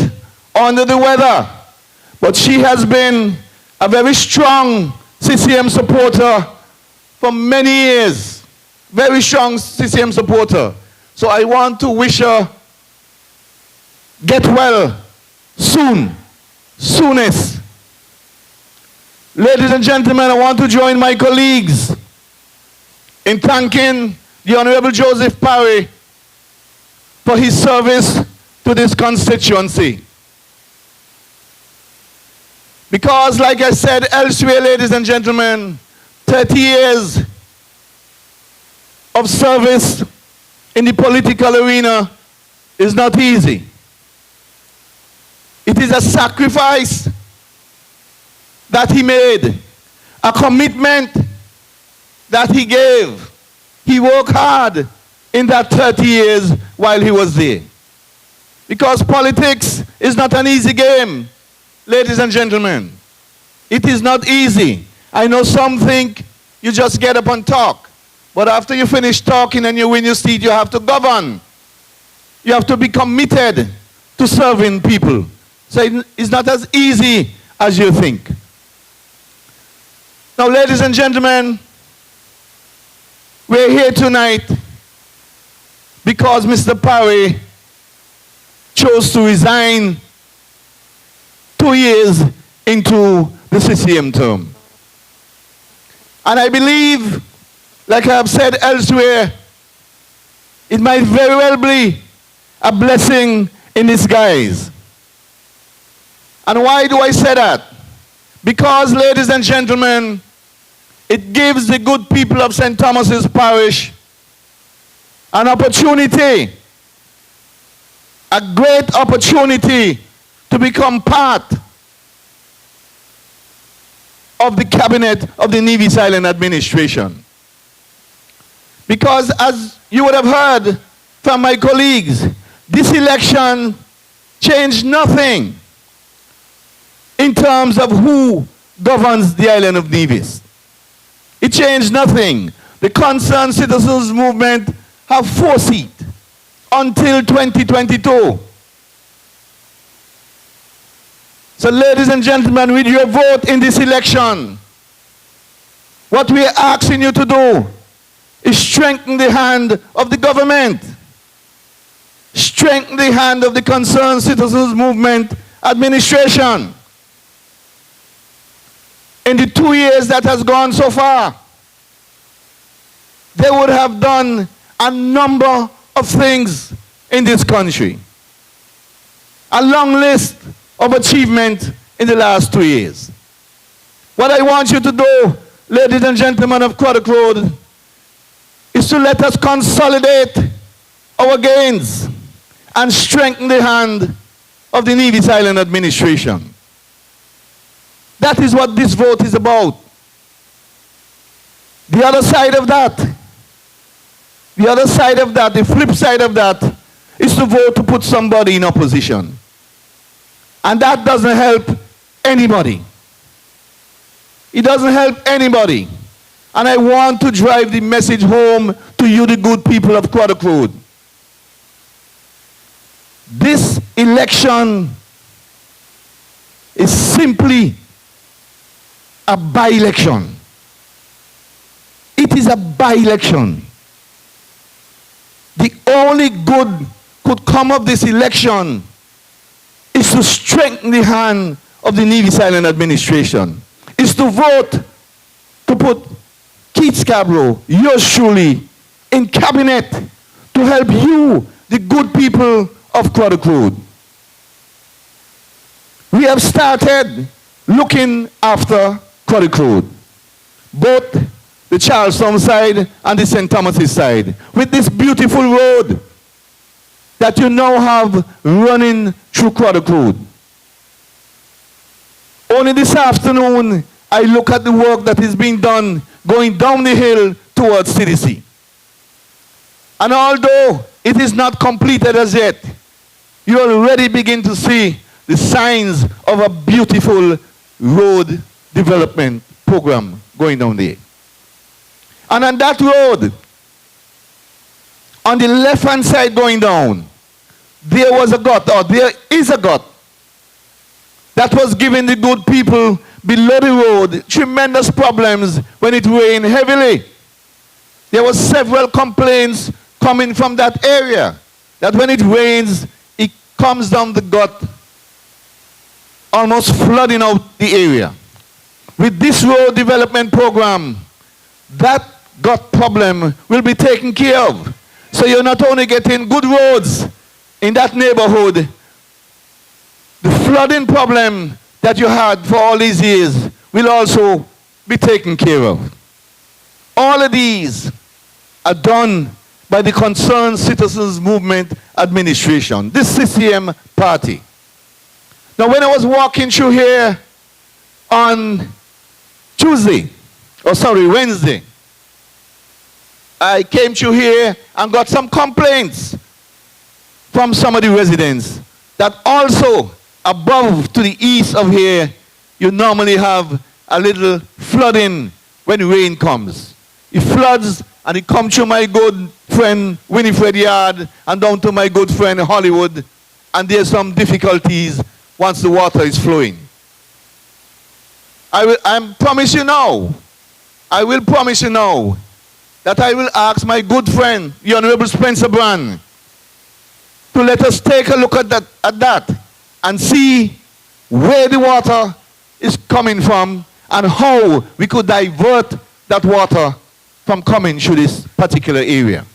under the weather, but she has been a very strong CCM supporter for many years. Very strong CCM supporter. So I want to wish her get well soon, soonest. Ladies and gentlemen, I want to join my colleagues in thanking the Honorable Joseph Parry for his service to this constituency. Because, like I said elsewhere, ladies and gentlemen, 30 years of service in the political arena is not easy. It is a sacrifice that he made, a commitment that he gave. He worked hard in that 30 years while he was there. Because politics is not an easy game, ladies and gentlemen. It is not easy. I know some think you just get up and talk. But after you finish talking and you win your seat, you have to govern. You have to be committed to serving people. So it's not as easy as you think. Now, ladies and gentlemen, we're here tonight because Mr. Parry chose to resign 2 years into the CCM term. And I believe, like I have said elsewhere, it might very well be a blessing in disguise. And why do I say that? Because, ladies and gentlemen, it gives the good people of St. Thomas's Parish an opportunity, a great opportunity to become part of the cabinet of the Nevis Island administration. Because, as you would have heard from my colleagues, this election changed nothing in terms of who governs the island of Nevis. It changed nothing. The Concerned Citizens Movement have 4 seats until 2022. So, ladies and gentlemen, with your vote in this election, what we are asking you to do is strengthen the hand of the government, strengthen the hand of the Concerned Citizens Movement administration. In the 2 years that has gone so far, they would have done a number of things in this country. A long list of achievement in the last 2 years. What I want you to do, ladies and gentlemen of Craddock Road, is to let us consolidate our gains and strengthen the hand of the Nevis Island administration. That is what this vote is about. The other side of that, the flip side of that, is to vote to put somebody in opposition. And that doesn't help anybody. It doesn't help anybody. And I want to drive the message home to you, the good people of Craddock Road. This election is simply a by-election. It is a by-election. The only good could come of this election is to strengthen the hand of the Nevis Island administration is to vote to put Keith Scarborough, yours truly, in cabinet to help you, the good people of Craddock Road. We have started looking after Craddock Road, both the Charlestown side and the St. Thomas's side, with this beautiful road that you now have running through Craddock Road. Only this afternoon, I look at the work that is being done going down the hill towards CDC. And although it is not completed as yet, you already begin to see the signs of a beautiful road development program going down there. And on that road, on the left-hand side going down, there was a gut, or there is a gut, that was giving the good people below the road tremendous problems when it rained heavily. There were several complaints coming from that area, that when it rains, it comes down the gut, almost flooding out the area. With this road development program, that gut problem will be taken care of. So you're not only getting good roads in that neighborhood, the flooding problem that you had for all these years will also be taken care of. All of these are done by the Concerned Citizens Movement Administration, this CCM party. Now when I was walking through here on Wednesday, I came through here and got some complaints from some of the residents that also above to the east of here, you normally have a little flooding when rain comes. It floods and it comes through my good friend Winifred Yard and down to my good friend Hollywood, and there's some difficulties once the water is flowing. I will promise you now that I will ask my good friend, the Honorable Spencer Brand, to let us take a look at that and see where the water is coming from and how we could divert that water from coming through this particular area.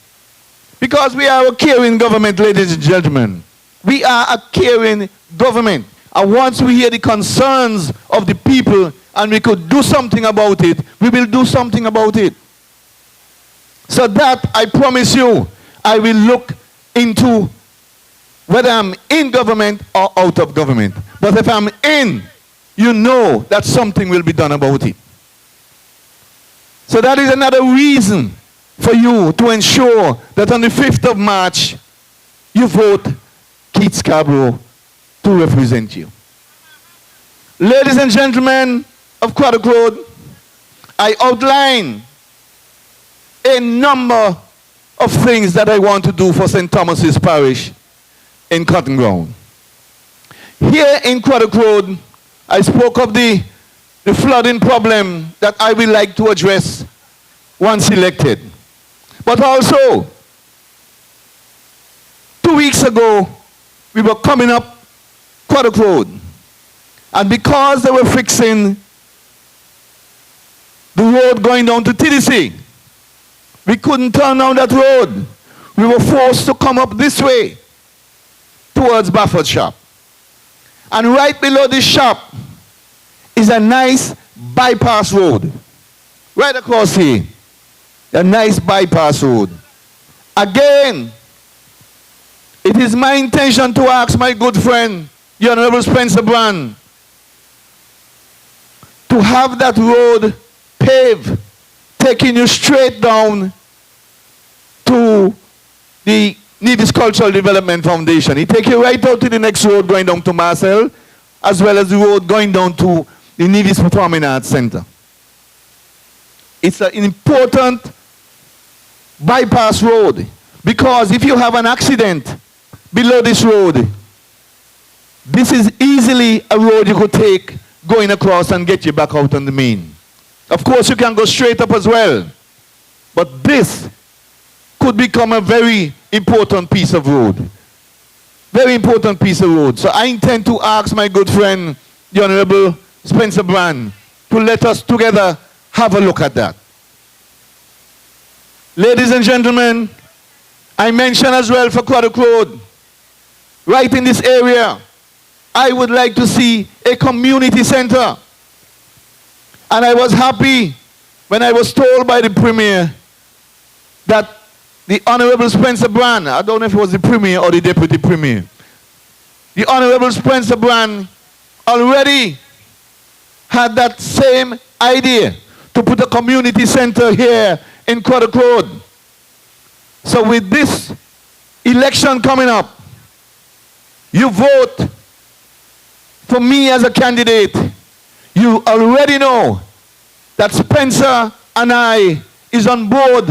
Because we are a caring government, ladies and gentlemen. We are a caring government. And once we hear the concerns of the people and we could do something about it, we will do something about it. So that, I promise you, I will look into whether I'm in government or out of government. But if I'm in, you know that something will be done about it. So that is another reason for you to ensure that on the 5th of March, you vote Keith Scarborough to represent you. Ladies and gentlemen of Craddock Road, I outline a number of things that I want to do for St. Thomas's Parish in Cotton Ground. Here in Craddock Road, I spoke of the flooding problem that I will like to address once elected. But also, 2 weeks ago, we were coming up Craddock Road. And because they were fixing the road going down to TDC, we couldn't turn down that road. We were forced to come up this way towards Bafford shop. And right below this shop is a nice bypass road. Right across here. A nice bypass road. Again, it is my intention to ask my good friend, the Honorable Spencer Brand, to have that road paved, taking you straight down to the Nevis Cultural Development Foundation. It takes you right out to the next road going down to Marcel, as well as the road going down to the Nevis Performing Arts Center. It's an important bypass road, because if you have an accident below this road, this is easily a road you could take going across and get you back out on the main. Of course, you can go straight up as well, but this could become a very important piece of road. Very important piece of road. So I intend to ask my good friend, the Honorable Spencer Brand to let us together have a look at that. Ladies and gentlemen, I mentioned as well for Craddock Road, right in this area, I would like to see a community center. And I was happy when I was told by the Premier that the Honorable Spencer Brand, I don't know if it was the Premier or the Deputy Premier, the Honorable Spencer Brand already had that same idea to put a community center here in Craddock Road. So with this election coming up, you vote for me as a candidate, you already know that Spencer and I is on board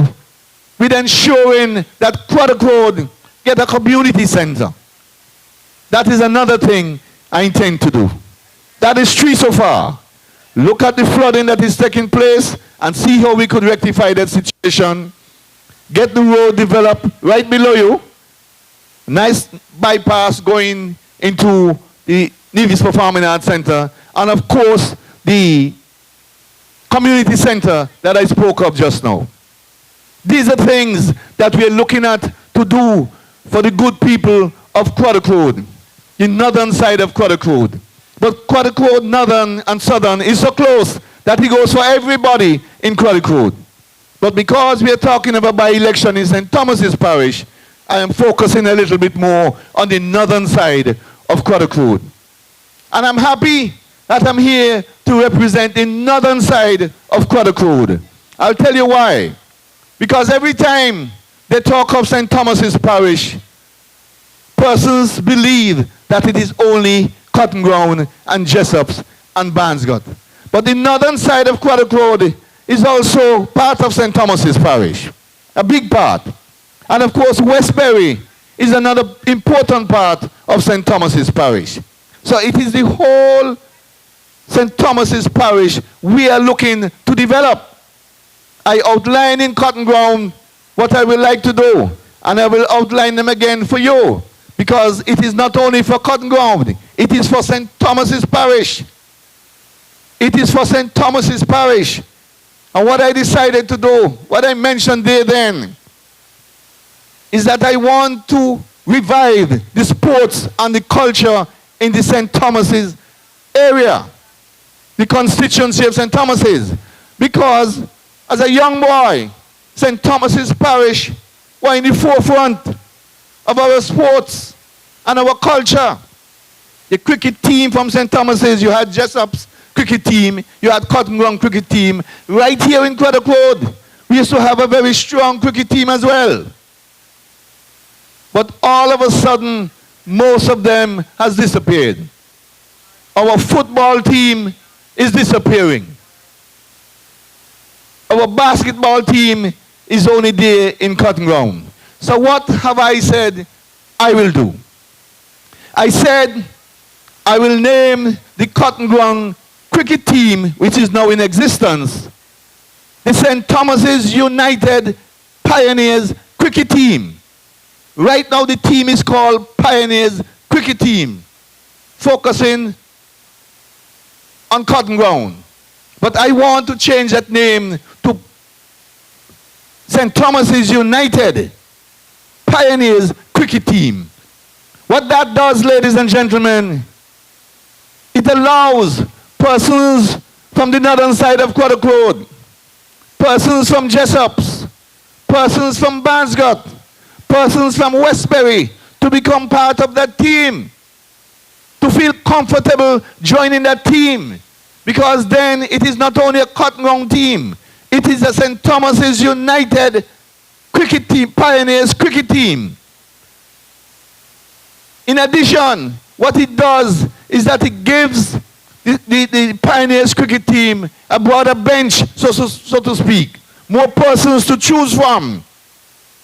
with ensuring that Craddock Road get a community center. That is another thing I intend to do. That is three so far. Look at the flooding that is taking place and see how we could rectify that situation. Get the road developed right below you. Nice bypass going into the Nevis Performing Arts Center. And of course, the community center that I spoke of just now. These are things that we are looking at to do for the good people of Craddock Road, the northern side of Craddock Road. But Craddock Road, northern and southern, is so close that it goes for everybody in Craddock Road. But because we are talking about by-election in St. Thomas's Parish, I am focusing a little bit more on the northern side of Craddock Road. And I'm happy that I'm here to represent the northern side of Craddock Road. I'll tell you why. Because every time they talk of St. Thomas's Parish, persons believe that it is only Cotton Ground and Jessops and Barnsgot. But the northern side of Craddock Road is also part of St. Thomas's Parish, a big part. And of course, Westbury is another important part of St. Thomas's Parish. So it is the whole St. Thomas's Parish we are looking to develop. I outline in Cotton Ground what I would like to do, and I will outline them again for you, because it is not only for Cotton Ground, it is for St. Thomas's Parish. It is for St. Thomas's Parish. And what I decided to do, what I mentioned there then, is that I want to revive the sports and the culture in the St. Thomas's area, the constituency of St. Thomas's. Because as a young boy, St. Thomas's Parish were in the forefront of our sports and our culture. The cricket team from St. Thomas's, you had Jessop's cricket team, you had Cotton Ground cricket team. Right here in Craddock Road, we used to have a very strong cricket team as well. But all of a sudden, most of them has disappeared. Our football team is disappearing. Our basketball team is only there in Cotton Ground. So what have I said I will do? I said I will name the Cotton Ground cricket team, which is now in existence, the St. Thomas's United Pioneers cricket team. Right now the team is called Pioneers Cricket Team, focusing on Cotton Ground. But I want to change that name to St. Thomas's United Pioneers Cricket Team. What that does, ladies and gentlemen, it allows persons from the northern side of Craddock Road, persons from Jessops, persons from Barnsgot, persons from Westbury to become part of that team, to feel comfortable joining that team, because then it is not only a Cotton Ground team, it is a St. Thomas's United cricket team, Pioneers cricket team. In addition, what it does is that it gives the Pioneers cricket team a broader bench, so to speak, more persons to choose from,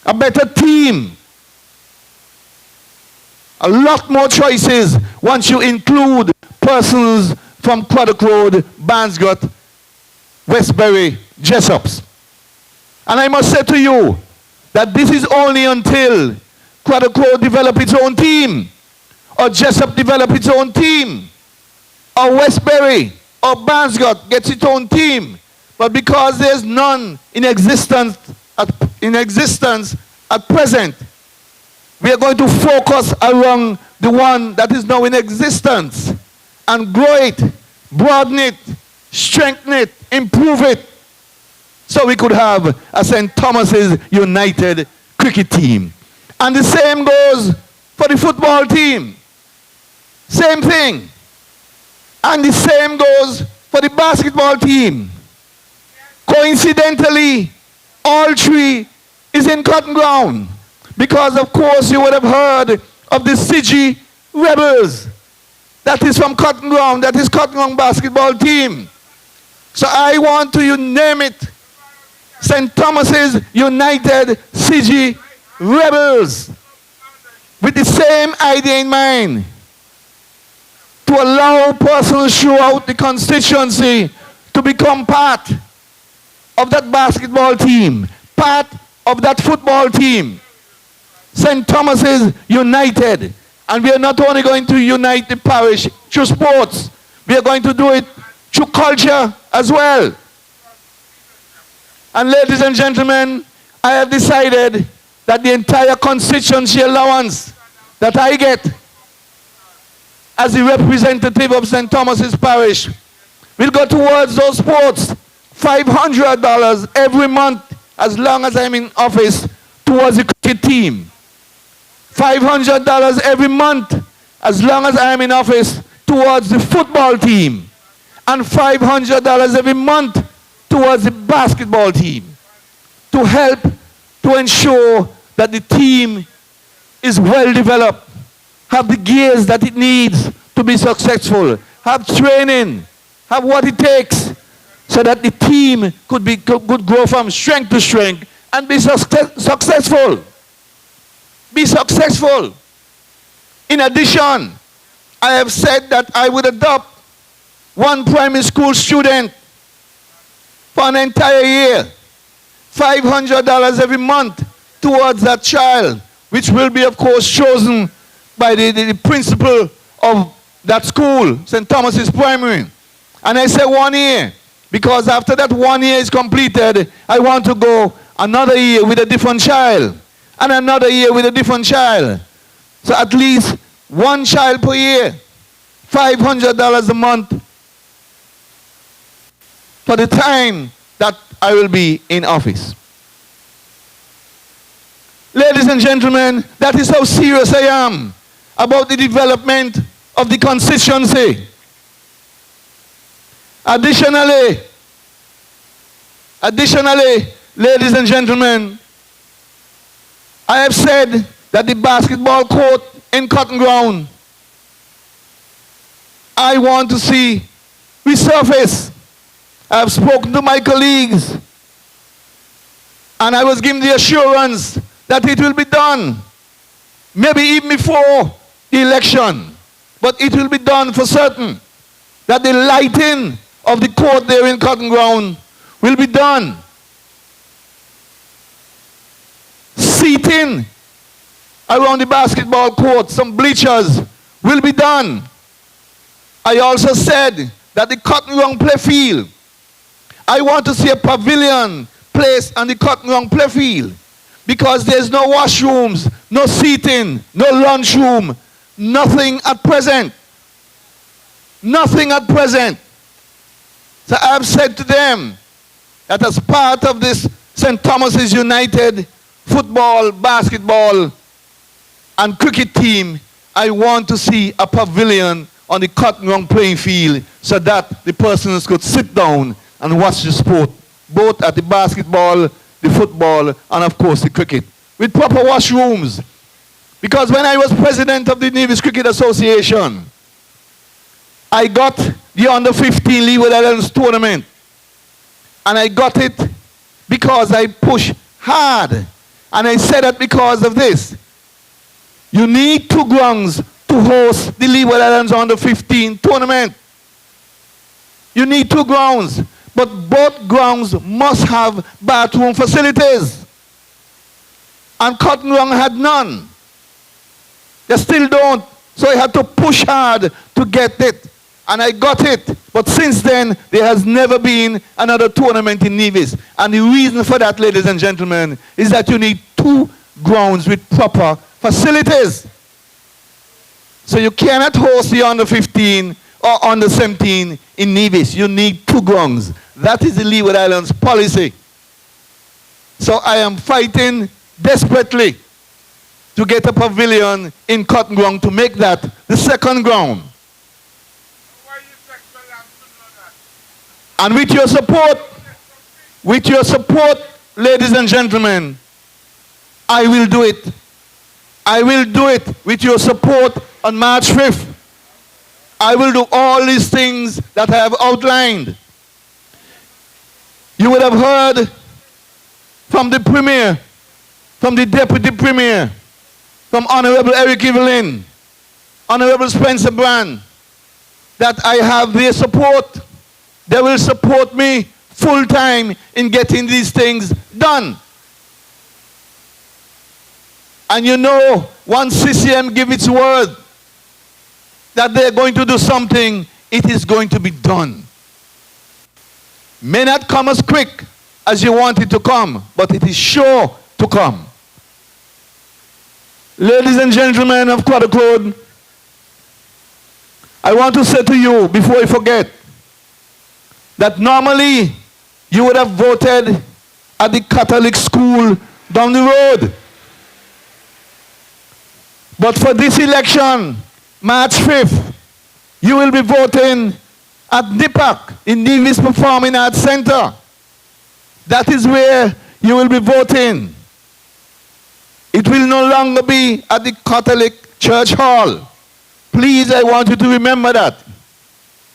a better team, a lot more choices once you include persons from Craddock Road, Barnsgot, Westbury, Jessops. And I must say to you that this is only until Craddock Road develop its own team, or Jessup develop its own team, or Westbury or Banscott gets its own team. But because there's none in existence at present, we are going to focus around the one that is now in existence and grow it, broaden it, strengthen it, improve it, so we could have a St. Thomas's United cricket team. And the same goes for the football team. Same thing. And the same goes for the basketball team. Coincidentally, all three is in Cotton Ground. Because of course you would have heard of the CG Rebels. That is from Cotton Ground. That is Cotton Ground basketball team. So I want to name it St. Thomas's United CG Rebels. With the same idea in mind. To allow persons throughout the constituency to become part of that basketball team, part of that football team. St. Thomas's United. And we are not only going to unite the parish through sports, we are going to do it through culture as well. And ladies and gentlemen, I have decided that the entire constituency allowance that I get as the representative of St. Thomas's Parish will go towards those sports. $500 every month as long as I'm in office towards the cricket team. $500 every month as long as I'm in office towards the football team. And $500 every month towards the basketball team. To help to ensure that the team is well developed, have the gears that it needs to be successful, have training, have what it takes so that the team could grow from strength to strength and be successful. Be successful. In addition, I have said that I would adopt one primary school student for an entire year. $500 every month towards that child, which will be, of course, chosen by the principal of that school, St. Thomas's Primary. And I say 1 year, because after that 1 year is completed, I want to go another year with a different child, and another year with a different child. So at least one child per year, $500 a month for the time that I will be in office. Ladies and gentlemen, that is how serious I am about the development of the constituency. Additionally, ladies and gentlemen, I have said that the basketball court in Cotton Ground, I want to see resurface. I have spoken to my colleagues, and I was given the assurance that it will be done, maybe even before the election, but it will be done for certain, that the lighting of the court there in Cotton Ground will be done. Seating around the basketball court, some bleachers will be done. I also said that the Cotton Ground play field, I want to see a pavilion placed on the Cotton Ground play field, because there's no washrooms, no seating, no lunchroom, nothing at present. Nothing at present. So I've said to them that as part of this St. Thomas's United football, basketball, and cricket team, I want to see a pavilion on the Cotton Ground playing field so that the persons could sit down and watch the sport, both at the basketball, the football, and of course the cricket, with proper washrooms. Because when I was president of the Nevis Cricket Association, I got the under-15 Leeward Islands tournament. And I got it because I pushed hard. And I said that because of this. You need 2 grounds to host the Leeward Islands under-15 tournament. You need 2 grounds. But both grounds must have bathroom facilities. And Cotton Ground had none. They still don't. So I had to push hard to get it. and I got it. But since then, there has never been another tournament in Nevis. And the reason for that, ladies and gentlemen, is that you need 2 grounds with proper facilities. So you cannot host the under 15 or under 17 in Nevis. You need 2 grounds. That is the Leeward Islands policy. So I am fighting desperately to get a pavilion in Cotton Ground to make that the 2nd ground. And with your support, ladies and gentlemen, I will do it. I will do it with your support on March 5th. I will do all these things that I have outlined. You would have heard from the Premier, from the Deputy Premier, from Honorable Eric Evelyn, Honorable Spencer Brand, that I have their support. They will support me full time in getting these things done. And you know, once CCM give its word that they're going to do something, it is going to be done. May not come as quick as you want it to come, but it is sure to come. Ladies and gentlemen of Craddock Road, I want to say to you, before I forget, that normally you would have voted at the Catholic school down the road. But for this election, March 5th, you will be voting at NIPAC, in Nevis Performing Arts Center. That is where you will be voting. It will no longer be at the Catholic Church Hall. Please, I want you to remember that.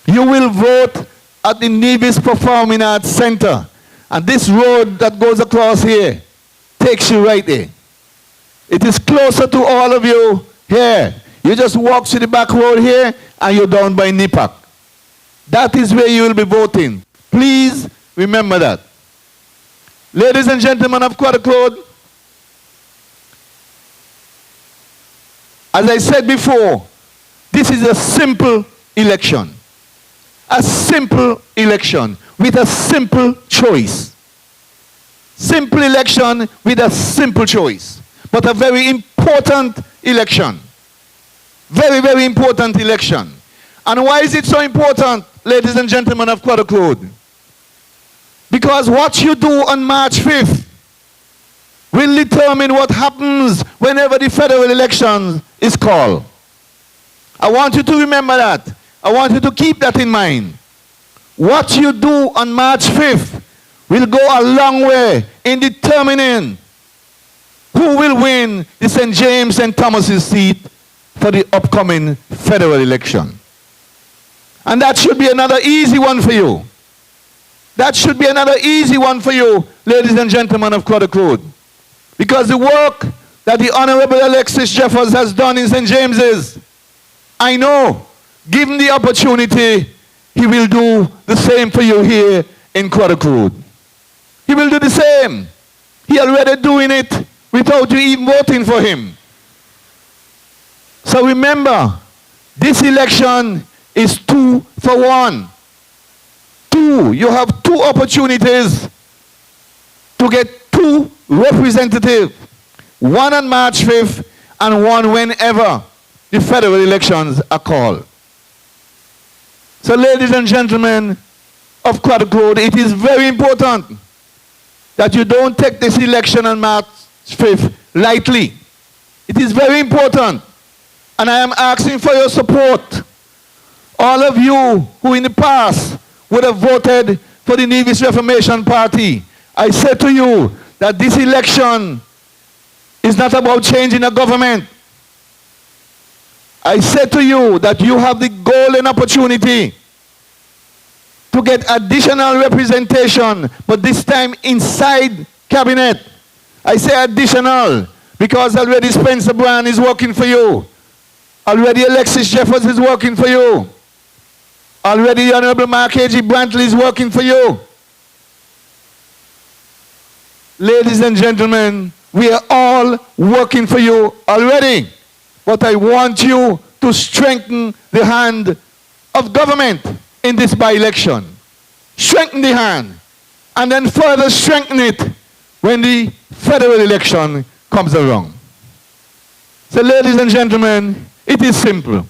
You will vote at the Nevis Performing Arts Center. And this road that goes across here takes you right there. It is closer to all of you here. You just walk to the back road here and you're down by NIPAC. That is where you will be voting. Please remember that. Ladies and gentlemen of Craddock Road, as I said before, this is a simple election. A simple election with a simple choice. Simple election with a simple choice. But a very important election. Very, very important election. And why is it so important, ladies and gentlemen of Craddock Road? Because what you do on March 5th will determine what happens whenever the federal election is called. I want you to remember that. I want you to keep that in mind. What you do on March 5th will go a long way in determining who will win the St. James and Thomas's seat for the upcoming federal election. And that should be another easy one for you. That should be another easy one for you, ladies and gentlemen of Craddock Road. Because the work that the Honorable Alexis Jeffers has done in St. James's, I know, given the opportunity, he will do the same for you here in Craddock Road. He will do the same. He already doing it without you even voting for him. So remember, this election is 2 for 1. 2. You have 2 opportunities to get 2 representatives. One on March 5th and one whenever the federal elections are called. So ladies and gentlemen of Craddock Road, it is very important that you don't take this election on March 5th lightly. It is very important. And I am asking for your support. All of you who in the past would have voted for the Nevis Reformation Party, I say to you that this election is not about changing a government. I say to you that you have the golden opportunity to get additional representation, but this time inside cabinet. I say additional because already Spencer Brand is working for you. Already Alexis Jeffers is working for you. Already the Honorable Mark A.G. Brantley is working for you. Ladies and gentlemen, we are all working for you already. But I want you to strengthen the hand of government in this by-election. Strengthen the hand, and then further strengthen it when the federal election comes around. So ladies and gentlemen, it is simple.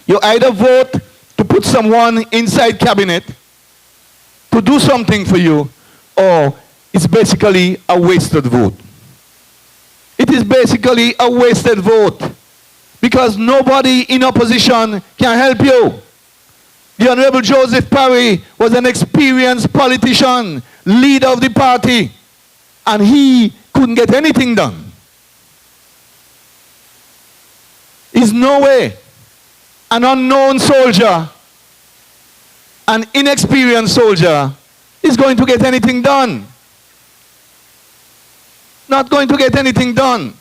You either vote to put someone inside cabinet to do something for you, or it's basically a wasted vote. It is basically a wasted vote because nobody in opposition can help you. The Honorable Joseph Parry was an experienced politician, leader of the party, and he couldn't get anything done. Is no way an unknown soldier, an inexperienced soldier, is going to get anything done. Not going to get anything done.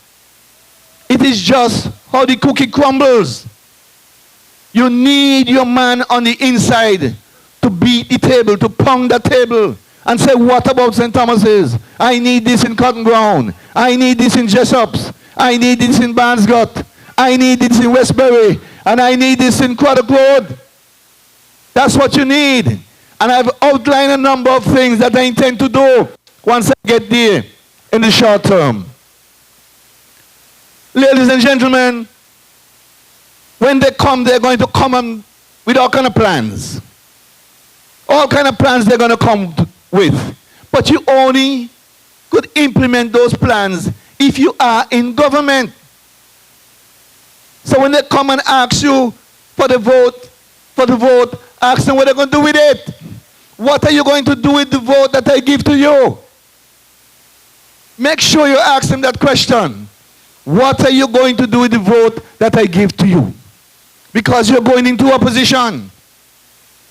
It is just how the cookie crumbles. You need your man on the inside to beat the table, to pound the table, and say, what about St. Thomas's? I need this in Cotton Ground. I need this in Jessops. I need this in Barnescott. I need this in Westbury. And I need this in Craddock Road. That's what you need. And I've outlined a number of things that I intend to do once I get there in the short term. Ladies and gentlemen, when they come, they're going to come with all kind of plans. All kind of plans they're going to come with. But you only could implement those plans if you are in government. So when they come and ask you for the vote, ask them what they're going to do with it. What are you going to do with the vote that I give to you? Make sure you ask them that question. What are you going to do with the vote that I give to you? Because you're going into opposition.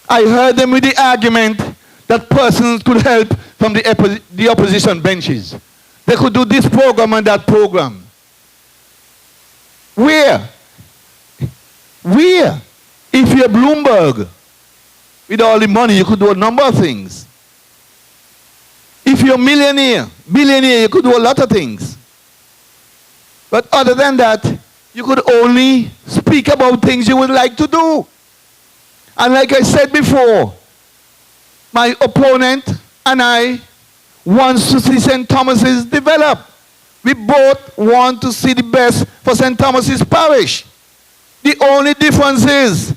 I heard them with the argument that persons could help from the opposition benches. They could do this program and that program. Where? Where? If you're Bloomberg, with all the money, you could do a number of things. If you're a millionaire, billionaire, you could do a lot of things. But other than that, you could only speak about things you would like to do. And like I said before, my opponent and I want to see St. Thomas's develop. We both want to see the best for St. Thomas's Parish. The only difference is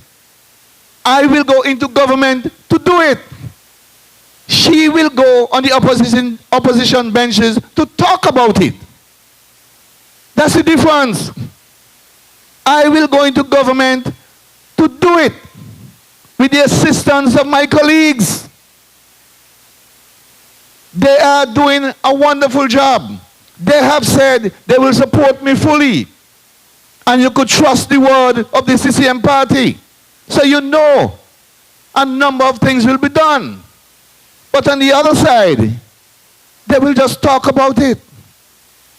I will go into government to do it. She will go on the opposition benches to talk about it. That's the difference. I will go into government to do it with the assistance of my colleagues. They are doing a wonderful job. They have said they will support me fully. And you could trust the word of the CCM party. So you know a number of things will be done. But on the other side, they will just talk about it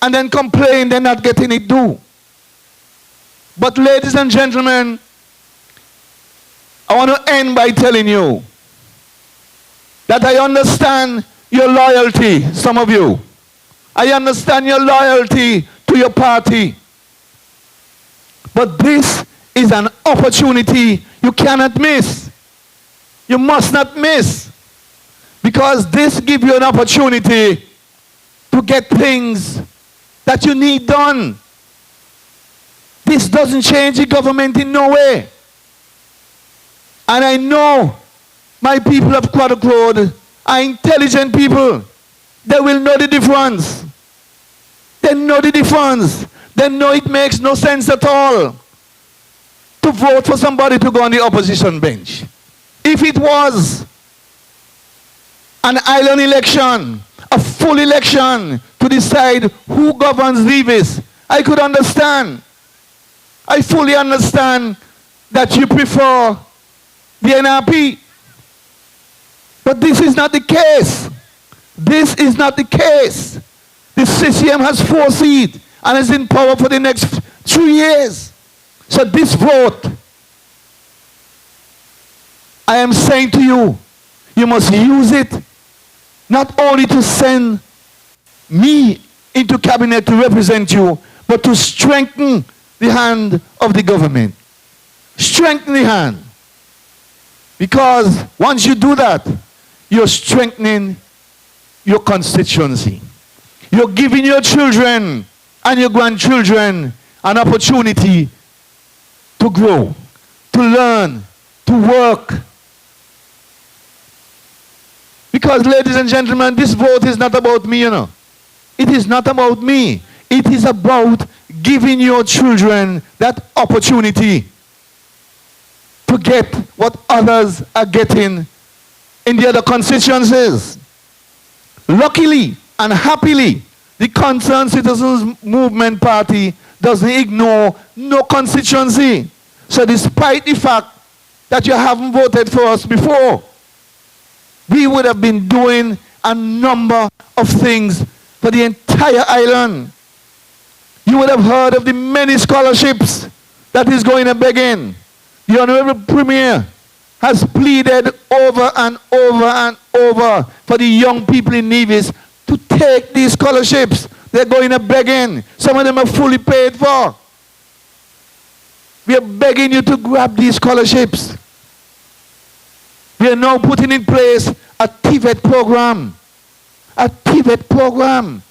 and then complain they're not getting it done. But ladies and gentlemen, I want to end by telling you that I understand your loyalty, some of you. I understand your loyalty to your party. But this is an opportunity you cannot miss. You must not miss. Because this gives you an opportunity to get things that you need done. This doesn't change the government in no way. And I know my people of Craddock Road are intelligent people. They will know the difference. They know the difference. They know it makes no sense at all to vote for somebody to go on the opposition bench. If it was an island election, a full election to decide who governs Nevis, I could understand. I fully understand that you prefer the NRP. But this is not the case. This is not the case. The CCM has 4 seats and is in power for the next 2 years. So this vote, I am saying to you, you must use it not only to send me into cabinet to represent you, but to strengthen the hand of the government. Strengthen the hand. Because once you do that, you're strengthening your constituency. You're giving your children and your grandchildren an opportunity to grow, to learn, to work. Because, ladies and gentlemen, this vote is not about me, you know. It is not about me. It is about giving your children that opportunity to get what others are getting in the other constituencies. Luckily and happily, the Concerned Citizens Movement Party doesn't ignore no constituency. So despite the fact that you haven't voted for us before, we would have been doing a number of things for the entire island. You would have heard of the many scholarships that is going a begging. The Honorable Premier has pleaded over and over and over for the young people in Nevis to take these scholarships. They're going a begging. Some of them are fully paid for. We are begging you to grab these scholarships. We are now putting in place a TVET program. A TVET program.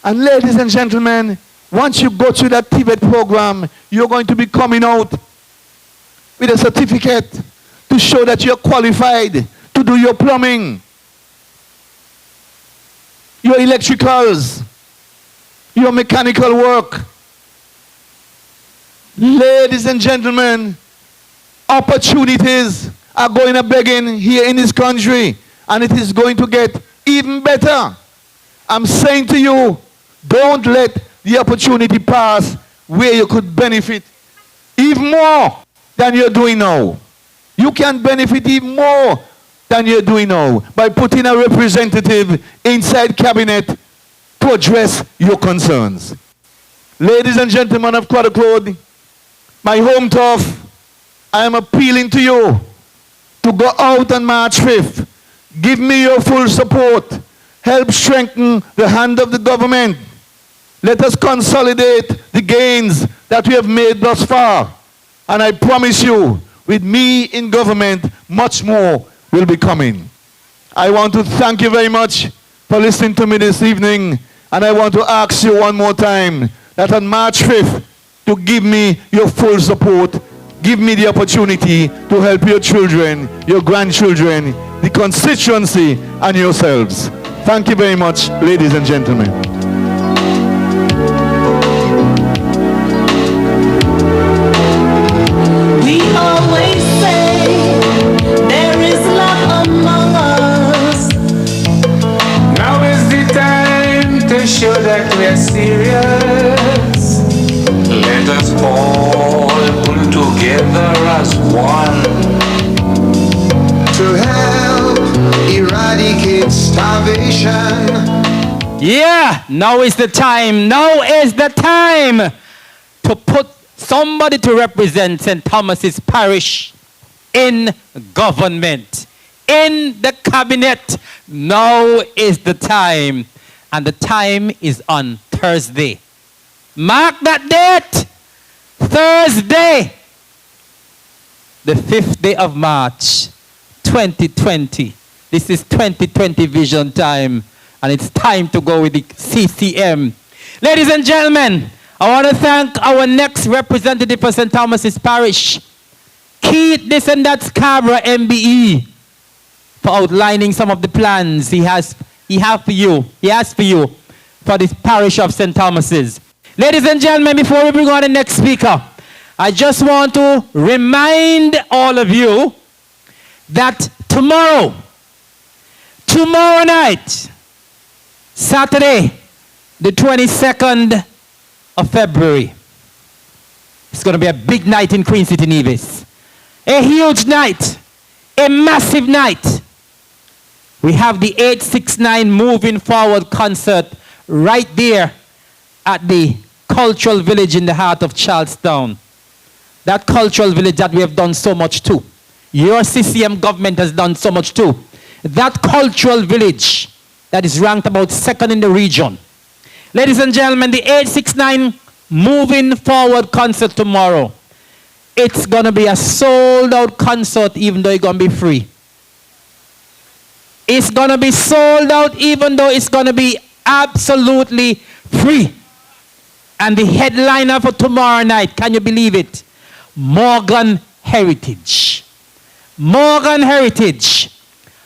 And ladies and gentlemen, once you go through that TVET program, you're going to be coming out with a certificate to show that you're qualified to do your plumbing, your electricals, your mechanical work. Ladies and gentlemen, opportunities are going a begging here in this country, and it is going to get even better. I'm saying to you, don't let the opportunity pass where you could benefit even more than you're doing now. You can benefit even more than you're doing now by putting a representative inside cabinet to address your concerns. Ladies and gentlemen of Craddock Road, my home turf, I am appealing to you to go out on March 5th. Give me your full support. Help strengthen the hand of the government. Let us consolidate the gains that we have made thus far. And I promise you, with me in government, much more will be coming. I want to thank you very much for listening to me this evening. And I want to ask you one more time that on March 5th, to give me your full support. Give me the opportunity to help your children, your grandchildren, the constituency, and yourselves. Thank you very much, ladies and gentlemen. We always say there is love among us. Now is the time to show that we are serious. Let us all pull together as one to help eradicate starvation. Yeah, now is the time. Now is the time to put somebody to represent St. Thomas's Parish in government, in the cabinet. Now is the time. And the time is on Thursday. Mark that date. Thursday, the 5th day of March, 2020. This is 2020 vision time, and it's time to go with the CCM. Ladies and gentlemen, I want to thank our next representative for St. Thomas's Parish, Keith This and That Scarborough MBE, for outlining some of the plans he has for you for this parish of St. Thomas's. Ladies and gentlemen, before we bring on the next speaker, I just want to remind all of you that tomorrow night, Saturday, the 22nd of February, it's going to be a big night in Queen City, Nevis. A huge night, a massive night. We have the 869 Moving Forward concert right there at the cultural village in the heart of Charlestown. That cultural village that we have done so much to. Your CCM government has done so much too. That cultural village that is ranked about 2nd in the region. Ladies and gentlemen, the 869 Moving Forward concert tomorrow it's going to be a sold out concert even though it's going to be free. It's going to be sold out even though it's going to be absolutely free. And the headliner for tomorrow night, can you believe it? Morgan Heritage. Morgan Heritage.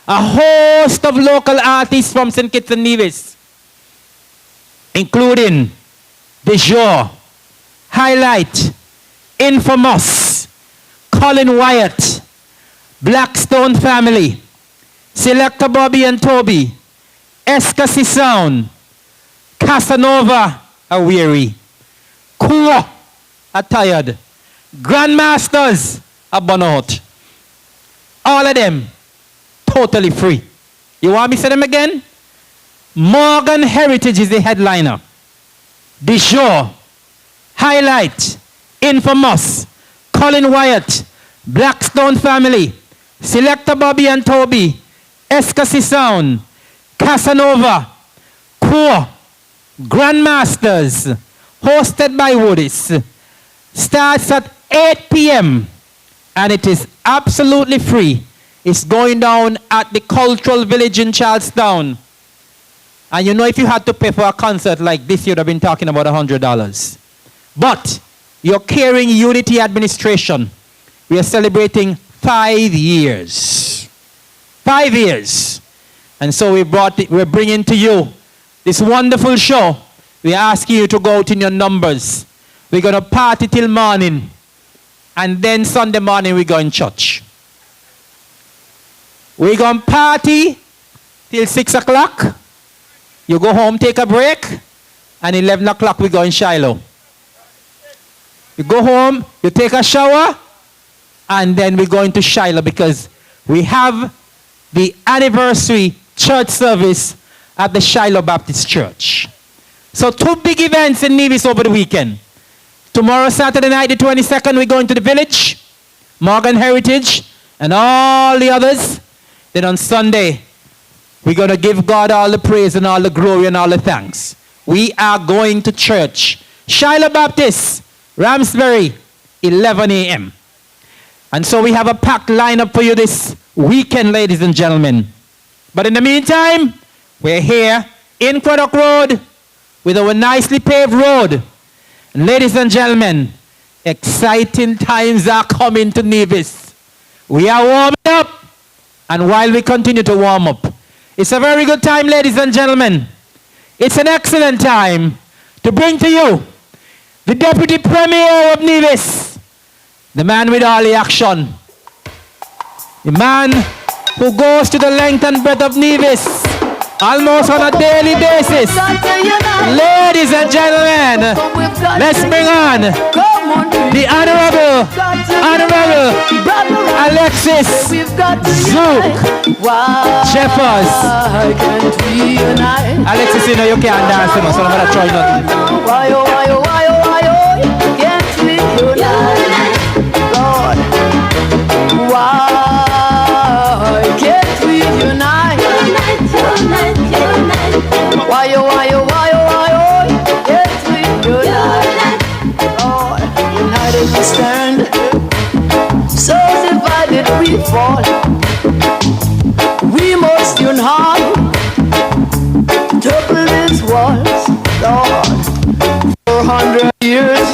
A host of local artists from St. Kitts and Nevis, including De Jour, Highlight, Infamous, Colin Wyatt, Blackstone Family, Selector Bobby and Toby, Escasy Sound, Casanova are weary, Kuro are tired, Grandmasters are burnt out. All of them totally free. You want me to say them again? Morgan Heritage is the headliner. De Jour, Highlight, Infamous, Colin Wyatt, Blackstone Family, Selector Bobby and Toby, Escasy Sound, Casanova, Core, Grandmasters, hosted by Woodies. Starts at 8 p.m. and it is absolutely free. It's going down at the Cultural Village in Charlestown. And you know, if you had to pay for a concert like this, you'd have been talking about $100. But you're carrying Unity Administration. We are celebrating 5 years. 5 years. And so we're bringing to you this wonderful show. We're asking you to go out in your numbers. We're going to party till morning. And then Sunday morning we go in church. We're going to party till 6 o'clock. You go home, take a break. And 11 o'clock we go in Shiloh. You go home, you take a shower. And then we go into Shiloh because we have the anniversary church service at the Shiloh Baptist Church. So 2 big events in Nevis over the weekend. Tomorrow, Saturday night, the 22nd, we're going to the village, Morgan Heritage, and all the others. Then on Sunday, we're going to give God all the praise and all the glory and all the thanks. We are going to church. Shiloh Baptist, Ramsbury, 11 a.m. And so we have a packed lineup for you this weekend, ladies and gentlemen. But in the meantime, we're here in Craddock Road with our nicely paved road. And ladies and gentlemen, exciting times are coming to Nevis. We are warming up. And while we continue to warm up, it's a very good time, ladies and gentlemen. It's an excellent time to bring to you the Deputy Premier of Nevis, the man with all the action, the man who goes to the length and breadth of Nevis almost on a daily basis. Ladies and gentlemen, let's bring on the Honorable Alexis Zook Jeffers. Alexis, you know you can't dance, you know, so I'm going to try nothing. Why, can't we unite? Lord, why can't we unite? Why, can't we unite? Lord, united we stand, so divided we fall. We must unite, topple these walls, Lord. 400 years,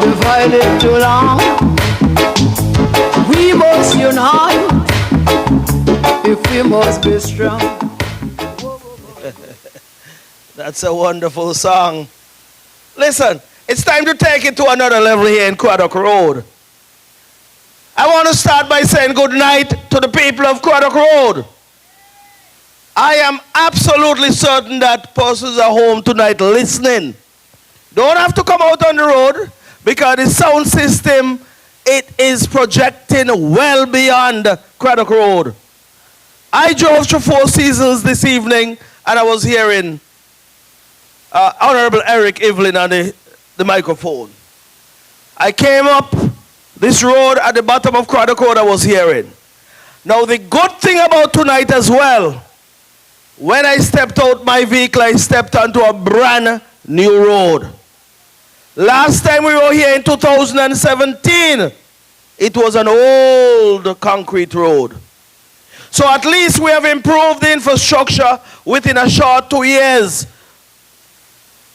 divided too long. We must unite, if we must be strong. That's a wonderful song. Listen, it's time to take it to another level here in Craddock Road. I want to start by saying good night to the people of Craddock Road. I am absolutely certain that persons are home tonight listening. Don't have to come out on the road because the sound system, it is projecting well beyond Craddock Road. I drove through Four Seasons this evening and I was hearing Honorable Eric Evelyn on the microphone. I came up this road at the bottom of Craddock Road, I was hearing. Now the good thing about tonight as well, when I stepped out my vehicle, I stepped onto a brand new road. Last time we were here in 2017, it was an old concrete road. So at least we have improved the infrastructure within a short 2 years.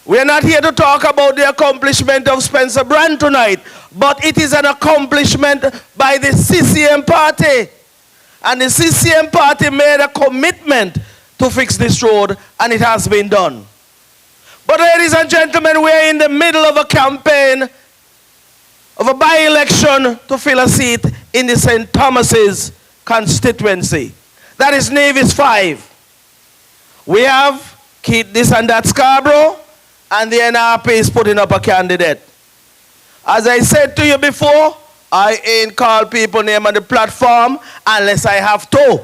We are not here to talk about the accomplishment of Spencer Brand tonight, but it is an accomplishment by the CCM party. And the CCM party made a commitment to fix this road, and it has been done. But ladies and gentlemen, we are in the middle of a campaign, of a by-election to fill a seat in the St. Thomas's constituency. That is Nevis 5. We have Keith this and that Scarborough, and the NRP is putting up a candidate. As I said to you before, I ain't call people name on the platform unless I have to.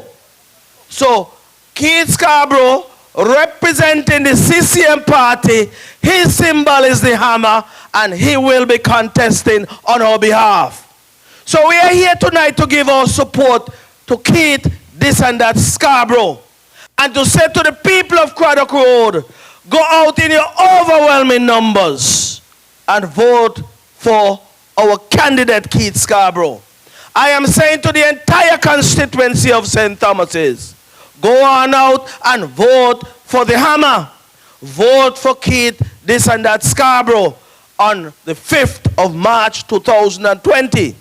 So, Keith Scarborough, representing the CCM party, his symbol is the hammer, and he will be contesting on our behalf. So we are here tonight to give our support to Keith this and that Scarborough, and to say to the people of Craddock Road, go out in your overwhelming numbers and vote for our candidate Keith Scarborough. I am saying to the entire constituency of St. Thomas's, go on out and vote for the hammer. Vote for Keith this and that Scarborough on the 5th of March 2020.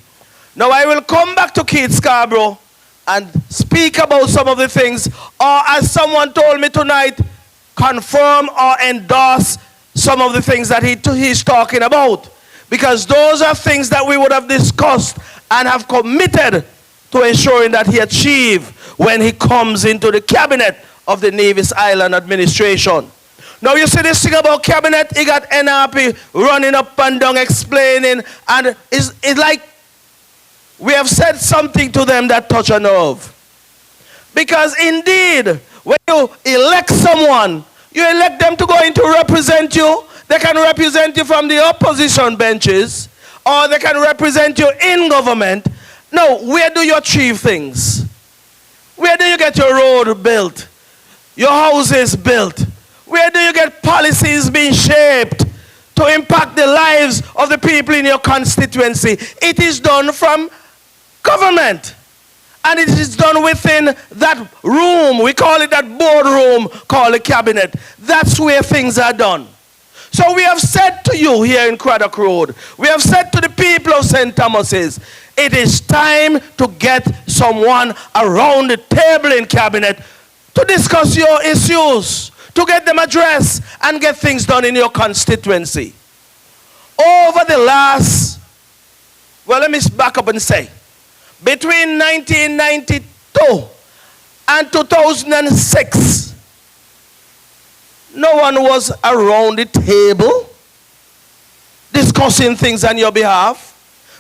Now I will come back to Keith Scarborough and speak about some of the things, or as someone told me tonight, confirm or endorse some of the things that he's talking about. Because those are things that we would have discussed and have committed to ensuring that he achieve when he comes into the cabinet of the Nevis Island administration. Now you see this thing about cabinet, he got NRP running up and down explaining, and it's like we have said something to them that touch a nerve. Because indeed, when you elect someone, you elect them to go in to represent you. They can represent you from the opposition benches, or they can represent you in government. Now, where do you achieve things? Where do you get your road built? Your houses built? Where do you get policies being shaped to impact the lives of the people in your constituency? It is done from government. And it is done within that room. We call it that boardroom called the cabinet. That's where things are done. So we have said to you here in Craddock Road, we have said to the people of St. Thomas's, it is time to get someone around the table in cabinet to discuss your issues, to get them addressed and get things done in your constituency. Over the last, well, let me back up and say, between 1992 and 2006, no one was around the table discussing things on your behalf.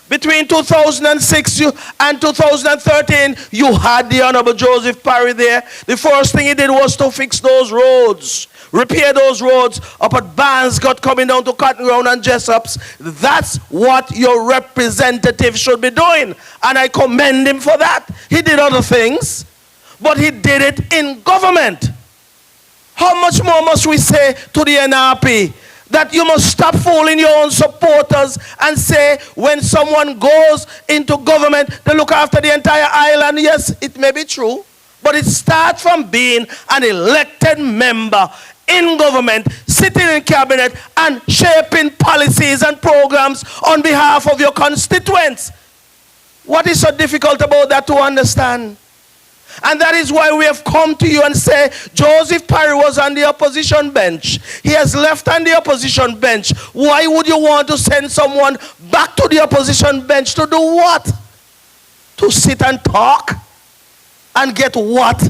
Between 2006 and 2013, you had the Honorable Joseph Parry there. The first thing he did was to fix those roads, repair those roads up at Barnescott coming down to Cotton Ground and Jessops. That's what your representative should be doing. And I commend him for that. He did other things, but he did it in government. How much more must we say to the NRP that you must stop fooling your own supporters and say when someone goes into government they look after the entire island? Yes, it may be true, but it starts from being an elected member in government, sitting in cabinet and shaping policies and programs on behalf of your constituents. What is so difficult about that to understand? And that is why we have come to you and say, Joseph Parry was on the opposition bench. He has left on the opposition bench. Why would you want to send someone back to the opposition bench to do what? To sit and talk? And get what?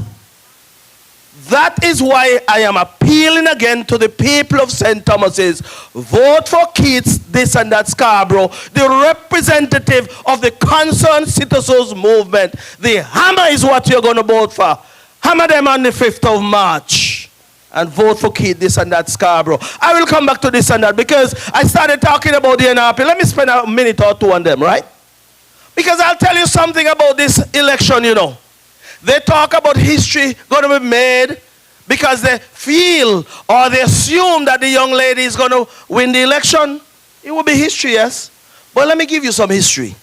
That is why I am appealing again to the people of St. Thomas's. Vote for Keith, this and that Scarborough, the representative of the concerned citizens movement. The hammer is what you're going to vote for. Hammer them on the 5th of March. And vote for Keith, this and that Scarborough. I will come back to this and that because I started talking about the NRP. Let me spend a minute or two on them, right? Because I'll tell you something about this election, you know. They talk about history going to be made because they feel or they assume that the young lady is going to win the election. It will be history, yes. But let me give you some history.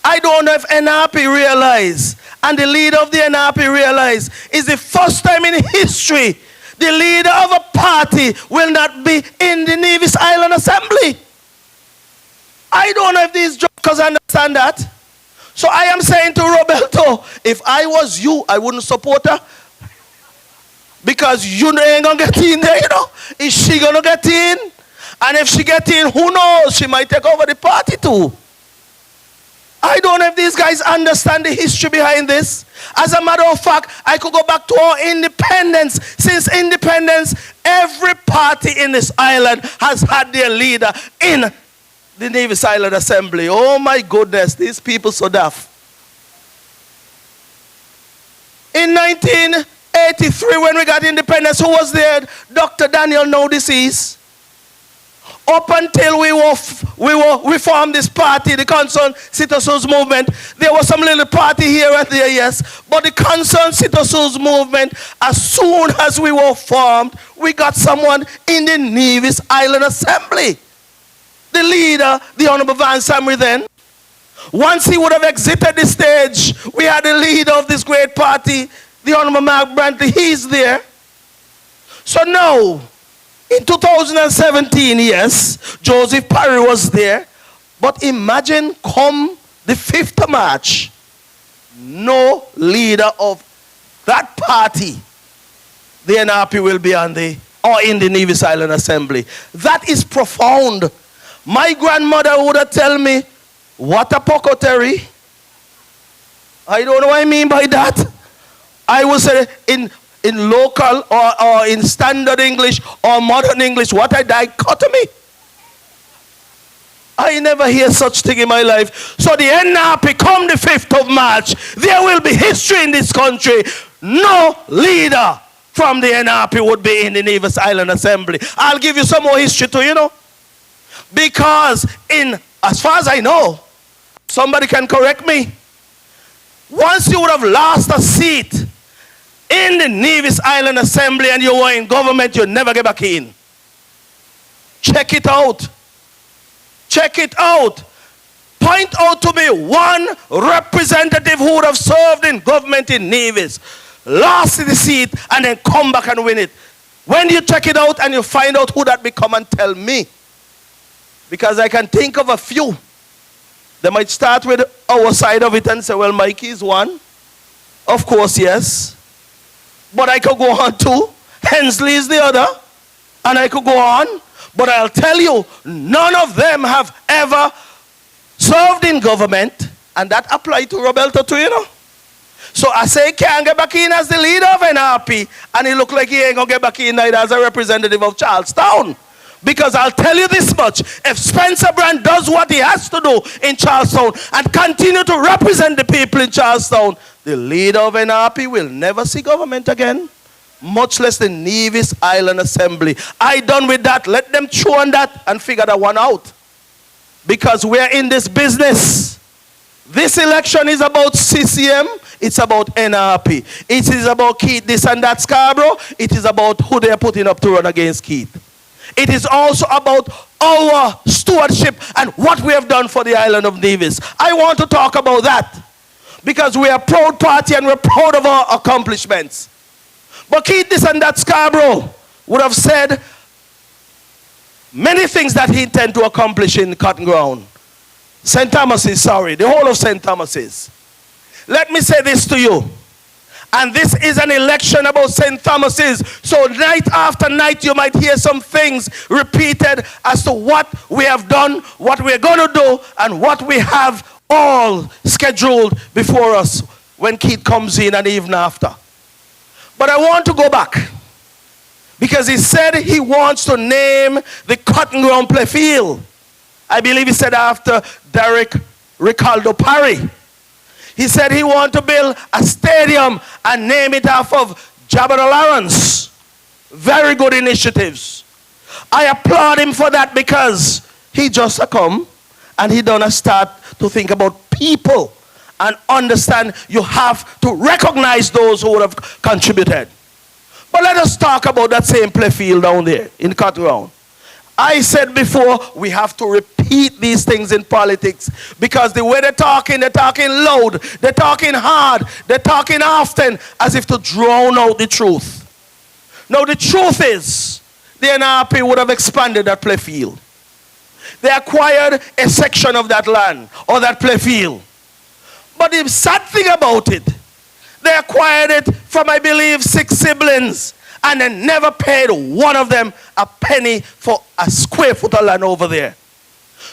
I don't know if NRP realize, and the leader of the NRP realize, is the first time in history the leader of a party will not be in the Nevis Island Assembly. I don't know if these jokers understand that. So I am saying to Roberto, if I was you, I wouldn't support her. Because you ain't gonna get in there, you know. Is she gonna get in? And if she get in, who knows? She might take over the party too. I don't know if these guys understand the history behind this. As a matter of fact, I could go back to our independence. Since independence, every party in this island has had their leader in the Nevis Island Assembly. Oh my goodness, these people so daft. In 1983, when we got independence, who was there? Dr. Daniel, now deceased. Up until we formed this party, the Concerned Citizens Movement, there was some little party here and there, yes. But the Concerned Citizens Movement, as soon as we were formed, we got someone in the Nevis Island Assembly. The leader, the Honorable Van Samry then. Once he would have exited the stage, we had the leader of this great party, the Honorable Mark Brantley. He's there. So now, in 2017, yes, Joseph Parry was there. But imagine come the 5th of March, no leader of that party, the NRP, will be on the, or in the Nevis Island Assembly. That is profound. My grandmother would have tell me, what a pocotary. I don't know what I mean by that. I would say in local or in standard English or modern English, what a dichotomy. I never hear such thing in my life. So the NRP come the 5th of March, there will be history in this country. No leader from the NRP would be in the Nevis Island Assembly. I'll give you some more history too, you know. Because as far as I know, somebody can correct me, once you would have lost a seat in the Nevis Island Assembly and you were in government, you never get back in. Check it out. Check it out. Point out to me one representative who would have served in government in Nevis, lost the seat, and then come back and win it. When you check it out and you find out who that become, and tell me. Because I can think of a few. They might start with our side of it and say, well, Mikey is one. Of course, yes. But I could go on too. Hensley is the other. And I could go on. But I'll tell you, none of them have ever served in government. And that applied to Roberto too, you know. So I say he can't get back in as the leader of NRP. And he look like he ain't going to get back in neither as a representative of Charlestown. Because I'll tell you this much, if Spencer Brand does what he has to do in Charlestown and continue to represent the people in Charlestown, the leader of NRP will never see government again, much less the Nevis Island Assembly. I done with that. Let them chew on that and figure that one out. Because we're in this business. This election is about CCM. It's about NRP. It is about Keith this and that Scarborough. It is about who they're putting up to run against Keith. It is also about our stewardship and what we have done for the island of Nevis. I want to talk about that because we are a proud party and we're proud of our accomplishments. But Keith this and that Scarborough would have said many things that he intended to accomplish in Cotton Ground. St. Thomas's, sorry, the whole of St. Thomas's. Let me say this to you. And this is an election about St. Thomas's. So night after night, you might hear some things repeated as to what we have done, what we're going to do, and what we have all scheduled before us when Keith comes in and even after. But I want to go back. Because he said he wants to name the Cotton Ground Playfield. I believe he said after Derek Ricardo Parry. He said he wants to build a stadium and name it off of Jabba Lawrence. Very good initiatives. I applaud him for that because he just come and he done start to think about people and understand you have to recognize those who would have contributed. But let us talk about that same playfield down there in Cotton Ground. I said before, we have to repeat these things in politics because the way they're talking loud, they're talking hard, they're talking often as if to drown out the truth. Now the truth is, the NRP would have expanded that play field. They acquired a section of that land or that play field. But the sad thing about it, they acquired it from, I believe, 6 siblings, and they never paid one of them a penny for a square foot of land over there.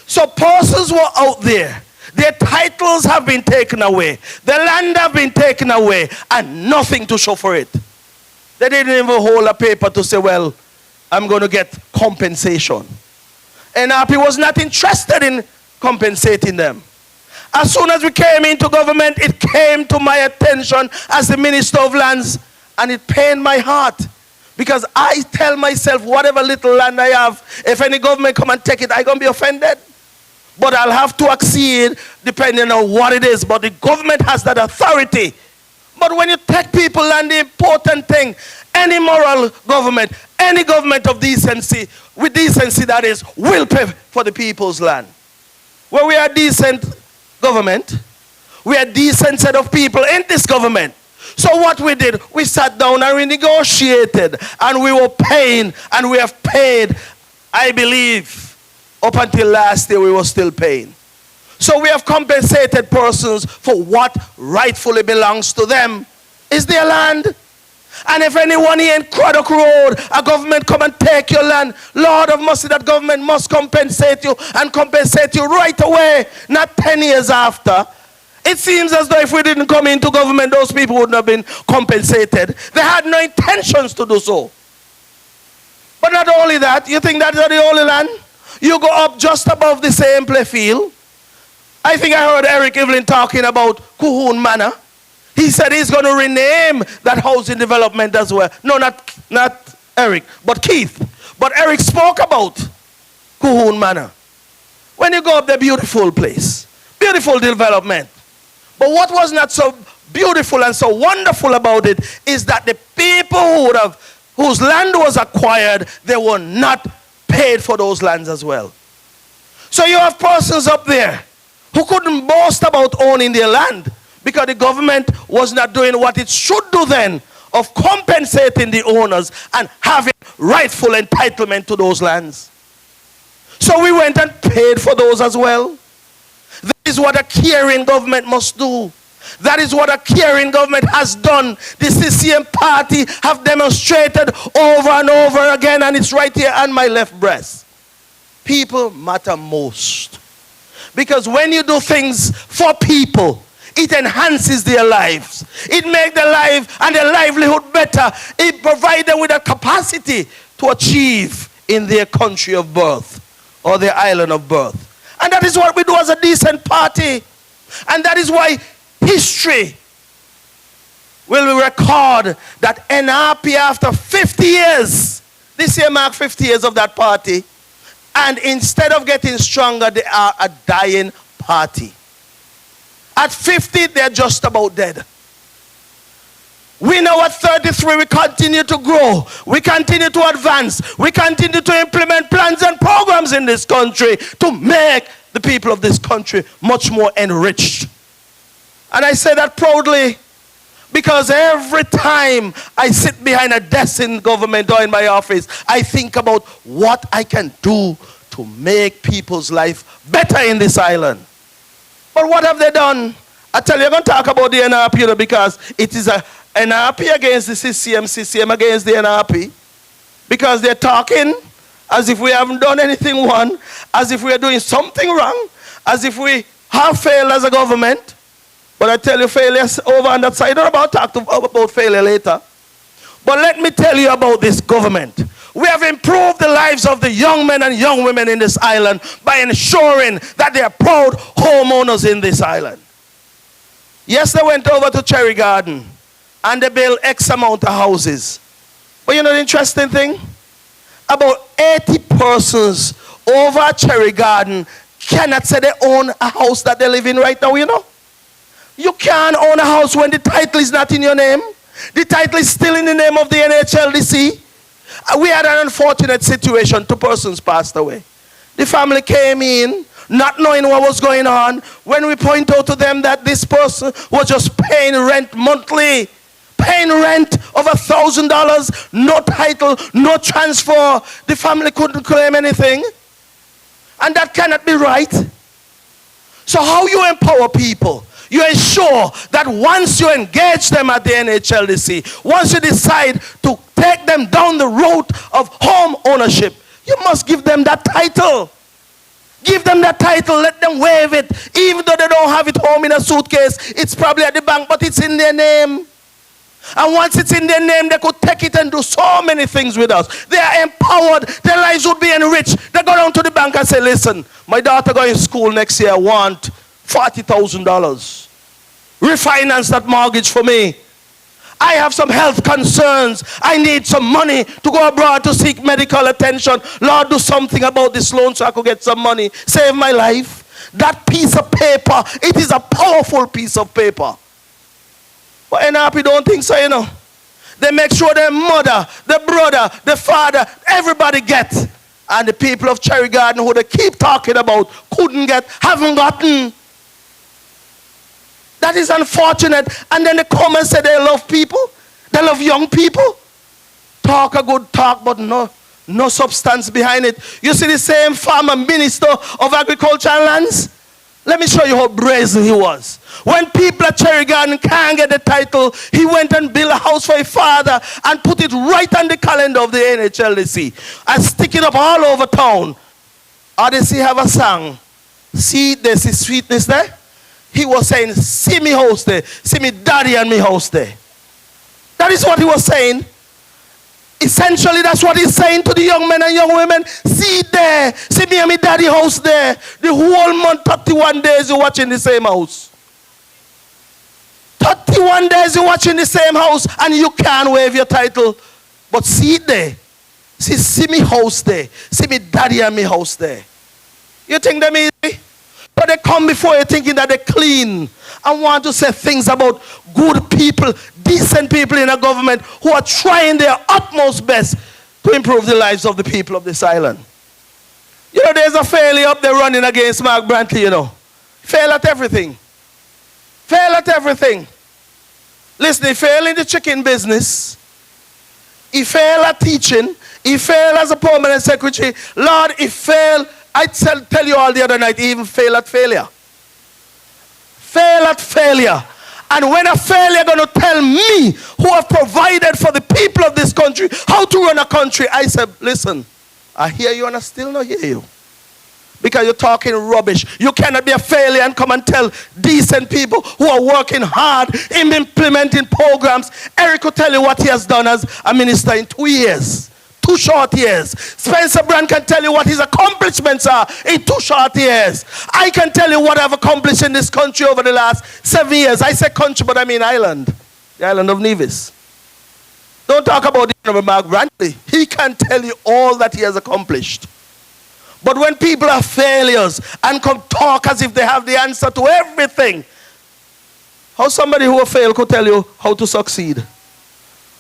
So persons were out there. Their titles have been taken away. The land have been taken away, and nothing to show for it. They didn't even hold a paper to say, well, I'm going to get compensation. NRP was not interested in compensating them. As soon as we came into government, it came to my attention as the Minister of Lands, and it pained my heart. Because I tell myself, whatever little land I have, if any government come and take it, I'm going to be offended. But I'll have to accede depending on what it is. But the government has that authority. But when you take people land, the important thing, any moral government, any government of decency, with decency that is, will pay for the people's land. Where we are decent government, we are decent set of people in this government. So what we did, we sat down and we negotiated, and we were paying, and we have paid, I believe, up until last year we were still paying. So we have compensated persons for what rightfully belongs to them. Is their land. And if anyone here in Craddock Road, a government come and take your land, Lord of mercy, that government must compensate you, and compensate you right away, not 10 years after. It seems as though if we didn't come into government, those people wouldn't have been compensated. They had no intentions to do so. But not only that, you think that's the only land? You go up just above the same play field. I think I heard Eric Evelyn talking about Kuhun Manor. He said he's going to rename that housing development as well. No, not Eric, but Keith. But Eric spoke about Kuhun Manor. When you go up there, beautiful place. Beautiful development. But what was not so beautiful and so wonderful about it is that the people whose land was acquired, they were not paid for those lands as well. So you have persons up there who couldn't boast about owning their land because the government was not doing what it should do then of compensating the owners and having rightful entitlement to those lands. So we went and paid for those as well. That is what a caring government must do. That is what a caring government has done. The CCM party have demonstrated over and over again, and it's right here on my left breast. People matter most. Because when you do things for people, it enhances their lives. It makes their life and their livelihood better. It provides them with a capacity to achieve in their country of birth or their island of birth. And that is what we do as a decent party. And that is why history will record that NRP after 50 years, this year marked 50 years of that party, and instead of getting stronger, they are a dying party. At 50, they're just about dead. We know at 33, we continue to grow. We continue to advance. We continue to implement plans and programs in this country to make the people of this country much more enriched. And I say that proudly because every time I sit behind a desk in government or in my office, I think about what I can do to make people's life better in this island. But what have they done? I tell you, I'm going to talk about the NRP because it is a NRP against the CCM, CCM against the NRP. Because they're talking as if we haven't done anything wrong, as if we are doing something wrong, as if we have failed as a government. But I tell you, failures over on that side. I'm about to talk about failure later. But let me tell you about this government. We have improved the lives of the young men and young women in this island by ensuring that they are proud homeowners in this island. Yes, they went over to Cherry Garden and they built X amount of houses. But you know the interesting thing? About 80 persons over at Cherry Garden cannot say they own a house that they live in right now, you know? You can't own a house when the title is not in your name. The title is still in the name of the NHLDC. We had an unfortunate situation. 2 persons passed away. The family came in, not knowing what was going on. When we point out to them that this person was just paying rent monthly, paying rent of $1,000, no title, no transfer, the family couldn't claim anything. And that cannot be right. So how you empower people? You ensure that once you engage them at the NHLDC, once you decide to take them down the road of home ownership, you must give them that title. Give them that title, let them waive it. Even though they don't have it home in a suitcase, it's probably at the bank, but it's in their name. And once it's in their name, they could take it and do so many things with us. They are empowered. Their lives would be enriched. They go down to the bank and say, listen, my daughter going to school next year, I want $40,000. Refinance that mortgage for me. I have some health concerns. I need some money to go abroad to seek medical attention. Lord, do something about this loan so I could get some money. Save my life. That piece of paper, it is a powerful piece of paper. But NRP don't think so, you know. They make sure their mother, the brother, the father, everybody gets. And the people of Cherry Garden who they keep talking about couldn't get, haven't gotten. That is unfortunate. And then they come and say they love people. They love young people. Talk a good talk, but no substance behind it. You see the same farmer minister of agriculture and lands? Let me show you how brazen he was. When people at Cherry Garden can't get the title, he went and built a house for his father and put it right on the calendar of the NHLDC and stick it up all over town. RDC have a song. See, there's his sweetness there. He was saying, see me house there. See me daddy and me house there. That is what he was saying. Essentially, that's what he's saying to the young men and young women. See there. See me and me daddy house there. The whole month, 31 days, you're watching the same house. 31 days, you're watching the same house, and you can't waive your title. But see it there. See me house there. See me daddy and me house there. You think them easy? But they come before you thinking that they're clean and want to say things about good people, decent people in a government who are trying their utmost best to improve the lives of the people of this island. You know, there's a failure up there running against Mark Brantley, you know. Fail at everything. Fail at everything. Listen, he failed in the chicken business. He failed at teaching. He failed as a permanent secretary. Lord, he failed. I tell you all the other night, he even failed at failure. Fail at failure. And when a failure going to tell me, who have provided for the people of this country, how to run a country, I said, listen, I hear you and I still not hear you. Because you're talking rubbish. You cannot be a failure and come and tell decent people who are working hard in implementing programs. Eric will tell you what he has done as a minister in 2 years. 2 short years. Spencer Brand can tell you what his accomplishments are in 2 short years. I can tell you what I've accomplished in this country over the last 7 years. I say country, but I mean island. The island of Nevis. Don't talk about the Honorable Mark Brantley. He can tell you all that he has accomplished. But when people are failures and come talk as if they have the answer to everything, how somebody who failed could tell you how to succeed?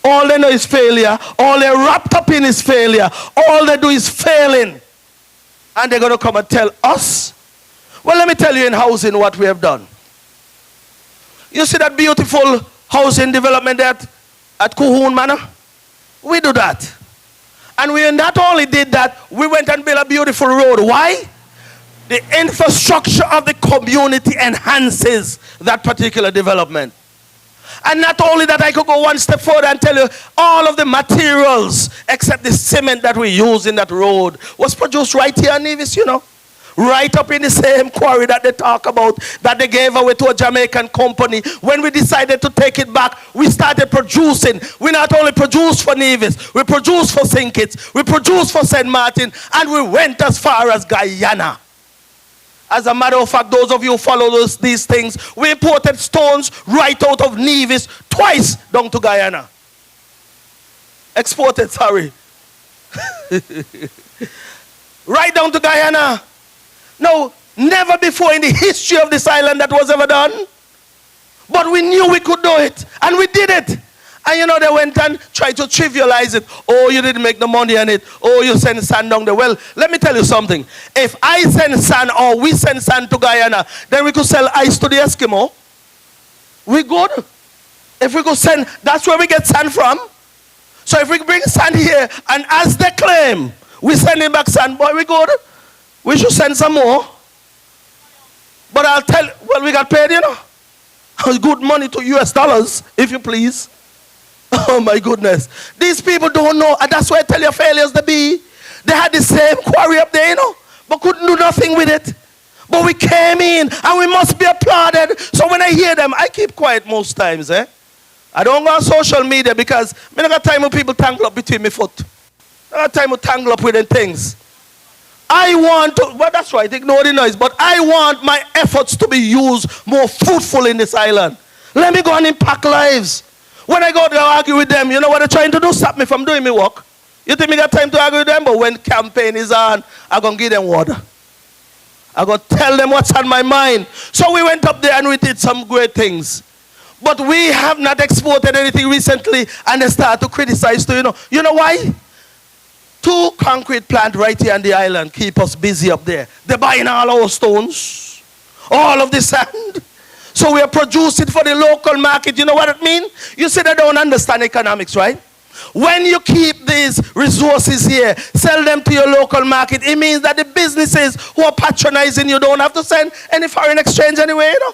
All they know is failure. All they're wrapped up in is failure. All they do is failing. And they're going to come and tell us. Well, let me tell you in housing what we have done. You see that beautiful housing development at Kuhun Manor? We do that. And we not only did that, we went and built a beautiful road. Why? The infrastructure of the community enhances that particular development. And not only that, I could go one step further and tell you all of the materials except the cement that we use in that road was produced right here in Nevis, you know. Right up in the same quarry that they talk about that they gave away to a Jamaican company. When we decided to take it back, we started producing. We not only produced for Nevis, we produced for St. Kitts, we produced for St. Martin, and we went as far as Guyana. As a matter of fact, those of you who follow these things, we imported stones right out of Nevis twice down to Guyana. Exported, sorry. Right down to Guyana. No, never before in the history of this island that was ever done. But we knew we could do it. And we did it. And you know, they went and tried to trivialize it. Oh, you didn't make the money on it. Oh, you send sand down there. Well, let me tell you something. If I send sand or we send sand to Guyana, then we could sell ice to the Eskimo. We good. If we could send, that's where we get sand from. So if we bring sand here, and as they claim, we sending back sand, boy, we good. We should send some more. But I'll tell, well, we got paid, you know. Good money to US dollars, if you please. Oh my goodness. These people don't know, and that's why I tell you failures to be. They had the same quarry up there, you know, but couldn't do nothing with it. But we came in, and we must be applauded. So when I hear them, I keep quiet most times, eh? I don't go on social media because I don't got time when people tangle up between my foot. I don't got time to tangle up with them things. I want to, well, that's right, ignore the noise, but I want my efforts to be used more fruitful in this island. Let me go and impact lives. When I go to argue with them, you know what they're trying to do? Stop me from doing my work. You think me got time to argue with them? But when campaign is on, I'm going to give them water. I'm going to tell them what's on my mind. So we went up there and we did some great things. But we have not exported anything recently, and they start to criticize too, you know. You know why? 2 concrete plants right here on the island keep us busy up there. They're buying all our stones, all of the sand. So we are producing for the local market. You know what it means? You say they don't understand economics, right? When you keep these resources here, sell them to your local market, it means that the businesses who are patronizing you don't have to send any foreign exchange anyway, you know.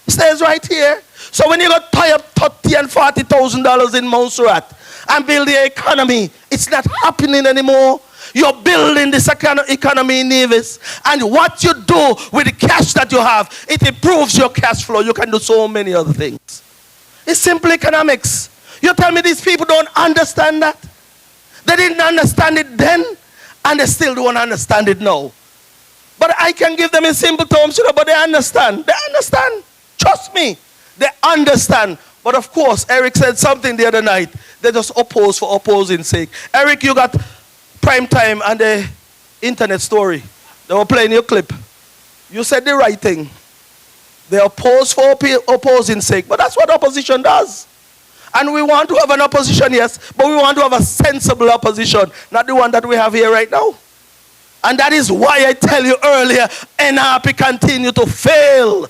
It stays right here. So when you got tie up $30,000 and $40,000 in Montserrat and build the economy, it's not happening anymore. You're building this economy in Nevis. And what you do with the cash that you have, it improves your cash flow. You can do so many other things. It's simple economics. You tell me these people don't understand that? They didn't understand it then, and they still don't understand it now. But I can give them in simple terms, you know, but they understand. They understand. Trust me. They understand. But of course, Eric said something the other night. They just oppose for opposing's sake. Eric, you got prime time and the internet story. They were playing your clip. You said the right thing. They oppose for opposing's sake. But that's what opposition does. And we want to have an opposition, yes, but we want to have a sensible opposition, not the one that we have here right now. And that is why I tell you earlier, NRP continue to fail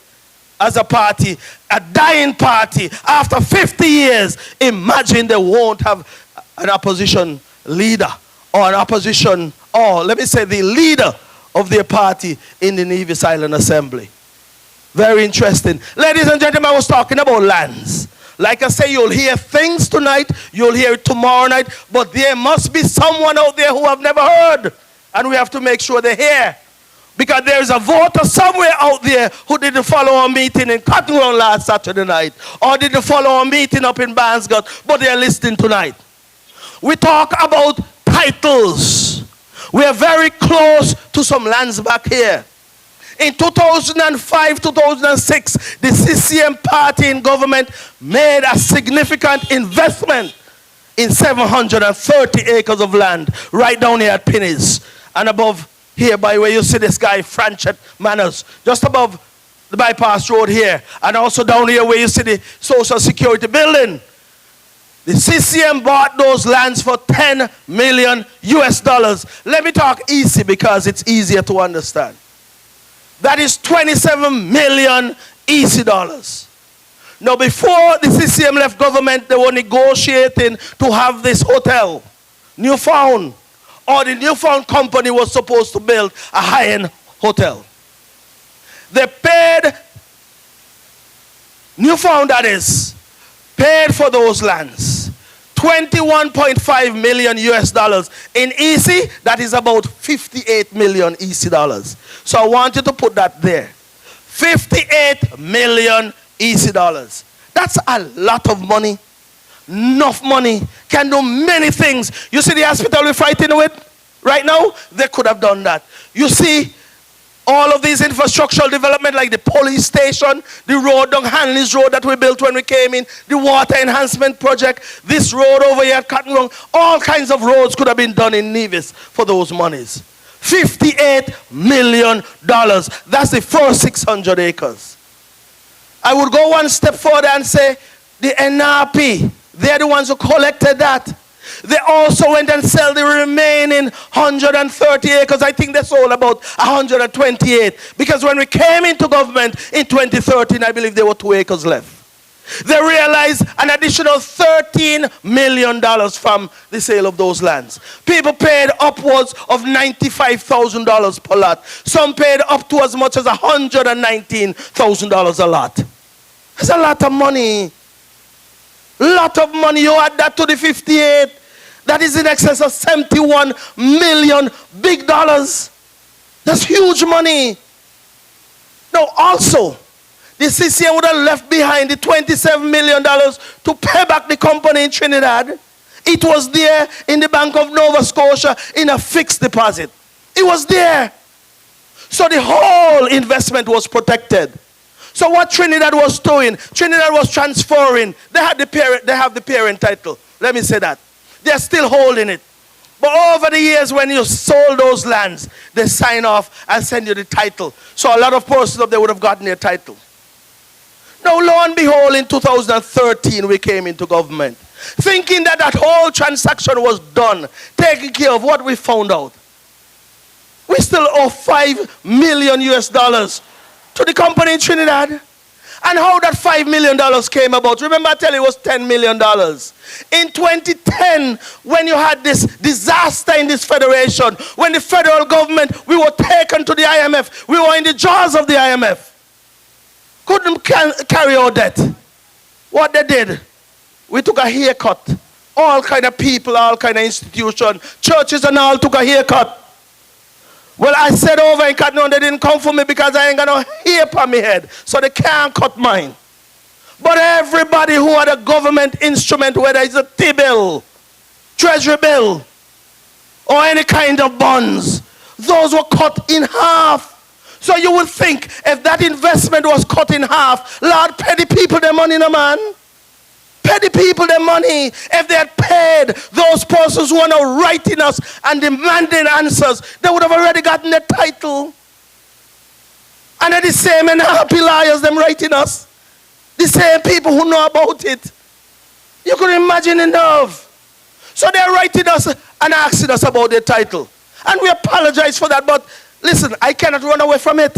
as a party, a dying party. After 50 years, imagine they won't have an opposition leader or an opposition, or let me say the leader of their party in the Nevis Island Assembly. Very interesting. Ladies and gentlemen, I was talking about lands. Like I say, you'll hear things tonight, you'll hear it tomorrow night, but there must be someone out there who have never heard. And we have to make sure they hear. Because there's a voter somewhere out there who didn't follow our meeting in Cotton Ground last Saturday night, or didn't follow our meeting up in Bansgott, but they're listening tonight. We talk about titles. We are very close to some lands back here. In 2005, 2006, the CCM party in government made a significant investment in 730 acres of land right down here at Pinneys. And above here by where you see this guy, Franchet Manors, just above the bypass road here. And also down here where you see the Social Security building. The CCM bought those lands for $10 million US. Let me talk easy because it's easier to understand. That is 27 million easy dollars. Now, before the CCM left government, they were negotiating to have this hotel, Newfound, or the Newfound company was supposed to build a high-end hotel. They paid, Newfound that is, paid for those lands. 21.5 million US. In EC, that is about 58 million EC dollars. So I want you to put that there. 58 million EC dollars. That's a lot of money. Enough money. Can do many things. You see the hospital we're fighting with right now? They could have done that. You see all of these infrastructural development like the police station, the road down Hanley's Road that we built when we came in, the water enhancement project, this road over here at Cotton Ground, all kinds of roads could have been done in Nevis for those monies. $58 million. That's the first 600 acres. I would go one step further and say the NRP They're the ones who collected that. They also went and sold the remaining 130 acres. I think they sold about 128. Because when we came into government in 2013, I believe there were 2 acres left. They realized an additional $13 million from the sale of those lands. People paid upwards of $95,000 per lot. Some paid up to as much as $119,000 a lot. That's a lot of money. Lot of money. You add that to the 58. That is in excess of 71 million big dollars. That's huge money. Now also, the CCM would have left behind the $27 million to pay back the company in Trinidad. It was there in the Bank of Nova Scotia in a fixed deposit. It was there. So the whole investment was protected. So what Trinidad was doing, Trinidad was transferring. They have the parent title. Let me say that. They're still holding it. But over the years when you sold those lands, they sign off and send you the title. So a lot of persons up there would have gotten their title. Now, lo and behold, in 2013, we came into government. Thinking that that whole transaction was done, taking care of what we found out. We still owe $5 million US to the company in Trinidad. And how that $5 million came about. Remember I tell you it was $10 million. In 2010, when you had this disaster in this federation, when the federal government, we were taken to the IMF. We were in the jaws of the IMF. Couldn't carry our debt. What they did, we took a haircut. All kind of people, all kind of institutions, churches and all took a haircut. Well, I said over in Craddock, they didn't come for me because I ain't got no hair on my head. So they can't cut mine. But everybody who had a government instrument, whether it's a T-bill, treasury bill, or any kind of bonds, those were cut in half. So you would think if that investment was cut in half, Lord, pay the people their money, no man. Pay the people their money. If they had paid those persons who are now writing us and demanding answers, they would have already gotten the title. And they're the same and happy liars them writing us. The same people who know about it. You could imagine enough. So they're writing us and asking us about their title. And we apologize for that, but listen, I cannot run away from it.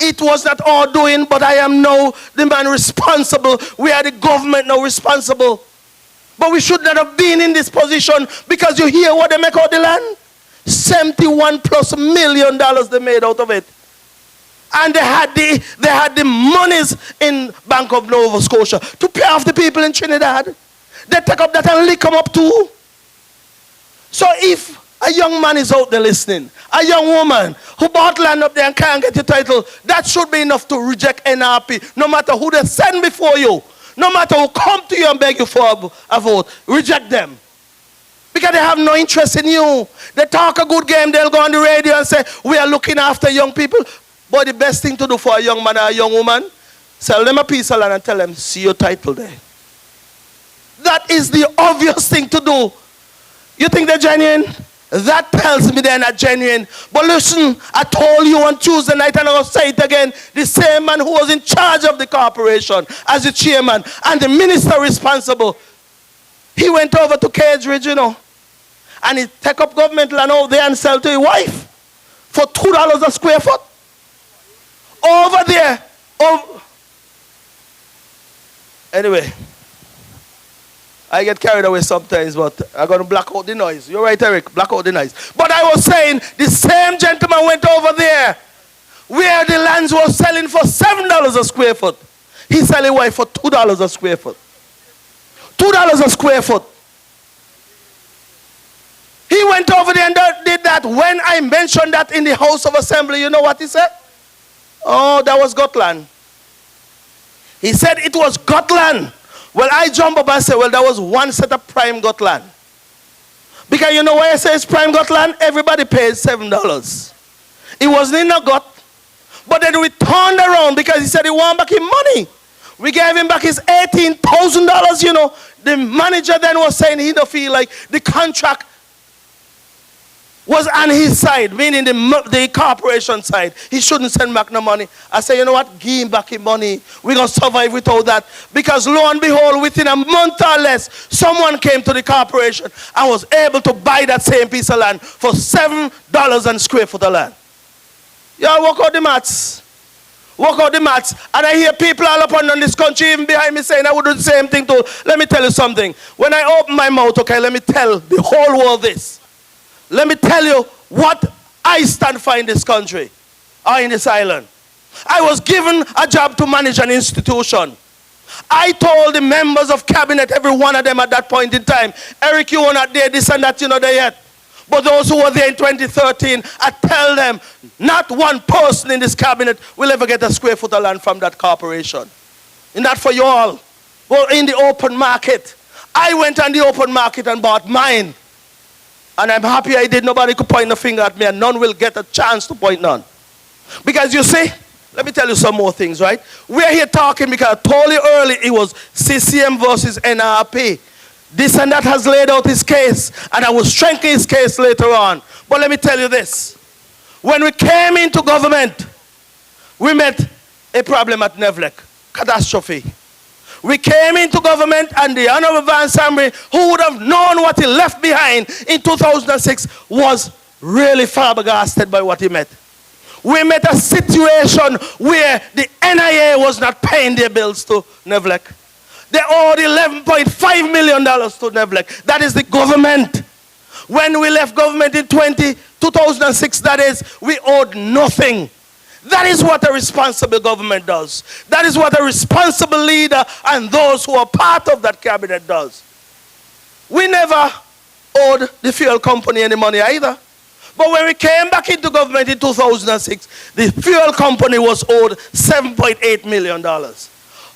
It was not our doing, but I am now the man responsible. We are the government now responsible. But we should not have been in this position because you hear what they make out the land? $71+ million they made out of it. And they had the monies in Bank of Nova Scotia to pay off the people in Trinidad. They take up that and lick them up too. So if a young man is out there listening, a young woman who bought land up there and can't get the title, that should be enough to reject NRP. No matter who they send before you, no matter who come to you and beg you for a vote, reject them. Because they have no interest in you. They talk a good game, they'll go on the radio and say, we are looking after young people. But the best thing to do for a young man or a young woman, sell them a piece of land and tell them, see your title there. That is the obvious thing to do. You think they're genuine? That tells me they're not genuine. But listen, I told you on Tuesday night and I'll say it again. The same man who was in charge of the corporation as the chairman and the minister responsible, he went over to Cage Ridge, you know, and he take up government land over there and sell to his wife for $2 a square foot. Over there. Anyway. I get carried away sometimes, but I'm going to block out the noise. You're right, Eric, block out the noise. But I was saying, the same gentleman went over there where the lands were selling for $7 a square foot. He selling wife for $2 a square foot. $2 a square foot. He went over there and did that. When I mentioned that in the House of Assembly, you know what he said? Oh, that was Gotland. He said it was Gotland. Well, I jump up and say, well, that was one set of prime Gotland. Because you know why I say it's prime Gotland? Everybody paid $7. It wasn't in a gut. But then we turned around because he said he wanted back his money. We gave him back his $18,000, you know. The manager then was saying he don't feel like the contract was on his side, meaning the corporation side. He shouldn't send back no money. I say, you know what? Give him back his money. We're going to survive without that. Because lo and behold, within a month or less, someone came to the corporation and was able to buy that same piece of land for $7 and square foot of land. Y'all work out the maths. Work out the maths. And I hear people all up and down this country, even behind me, saying I would do the same thing too. Let me tell you something. When I open my mouth, okay, let me tell the whole world this. Let me tell you what I stand for in this country or in this island. I was given a job to manage an institution. I told the members of cabinet, every one of them at that point in time, Eric, you were not there, this and that, you're not there yet. But those who were there in 2013, I tell them, not one person in this cabinet will ever get a square foot of land from that corporation. And not for you all. But in the open market. I went on the open market and bought mine. And I'm happy I did. Nobody could point a finger at me, and none will get a chance to point none. Because you see, let me tell you some more things, right? We're here talking because I told you early it was CCM versus NRP. This and that has laid out his case, and I will strengthen his case later on. But let me tell you this. When we came into government, we met a problem at Nevlec. Catastrophe. We came into government, and the Honorable Van Samry, who would have known what he left behind in 2006, was really flabbergasted by what he met. We met a situation where the NIA was not paying their bills to Nevlec. They owed $11.5 million to Nevlec. That is the government. When we left government in 2006, that is, we owed nothing. That is what a responsible government does. That is what a responsible leader and those who are part of that cabinet does. We never owed the fuel company any money either. But when we came back into government in 2006, the fuel company was owed $7.8 million.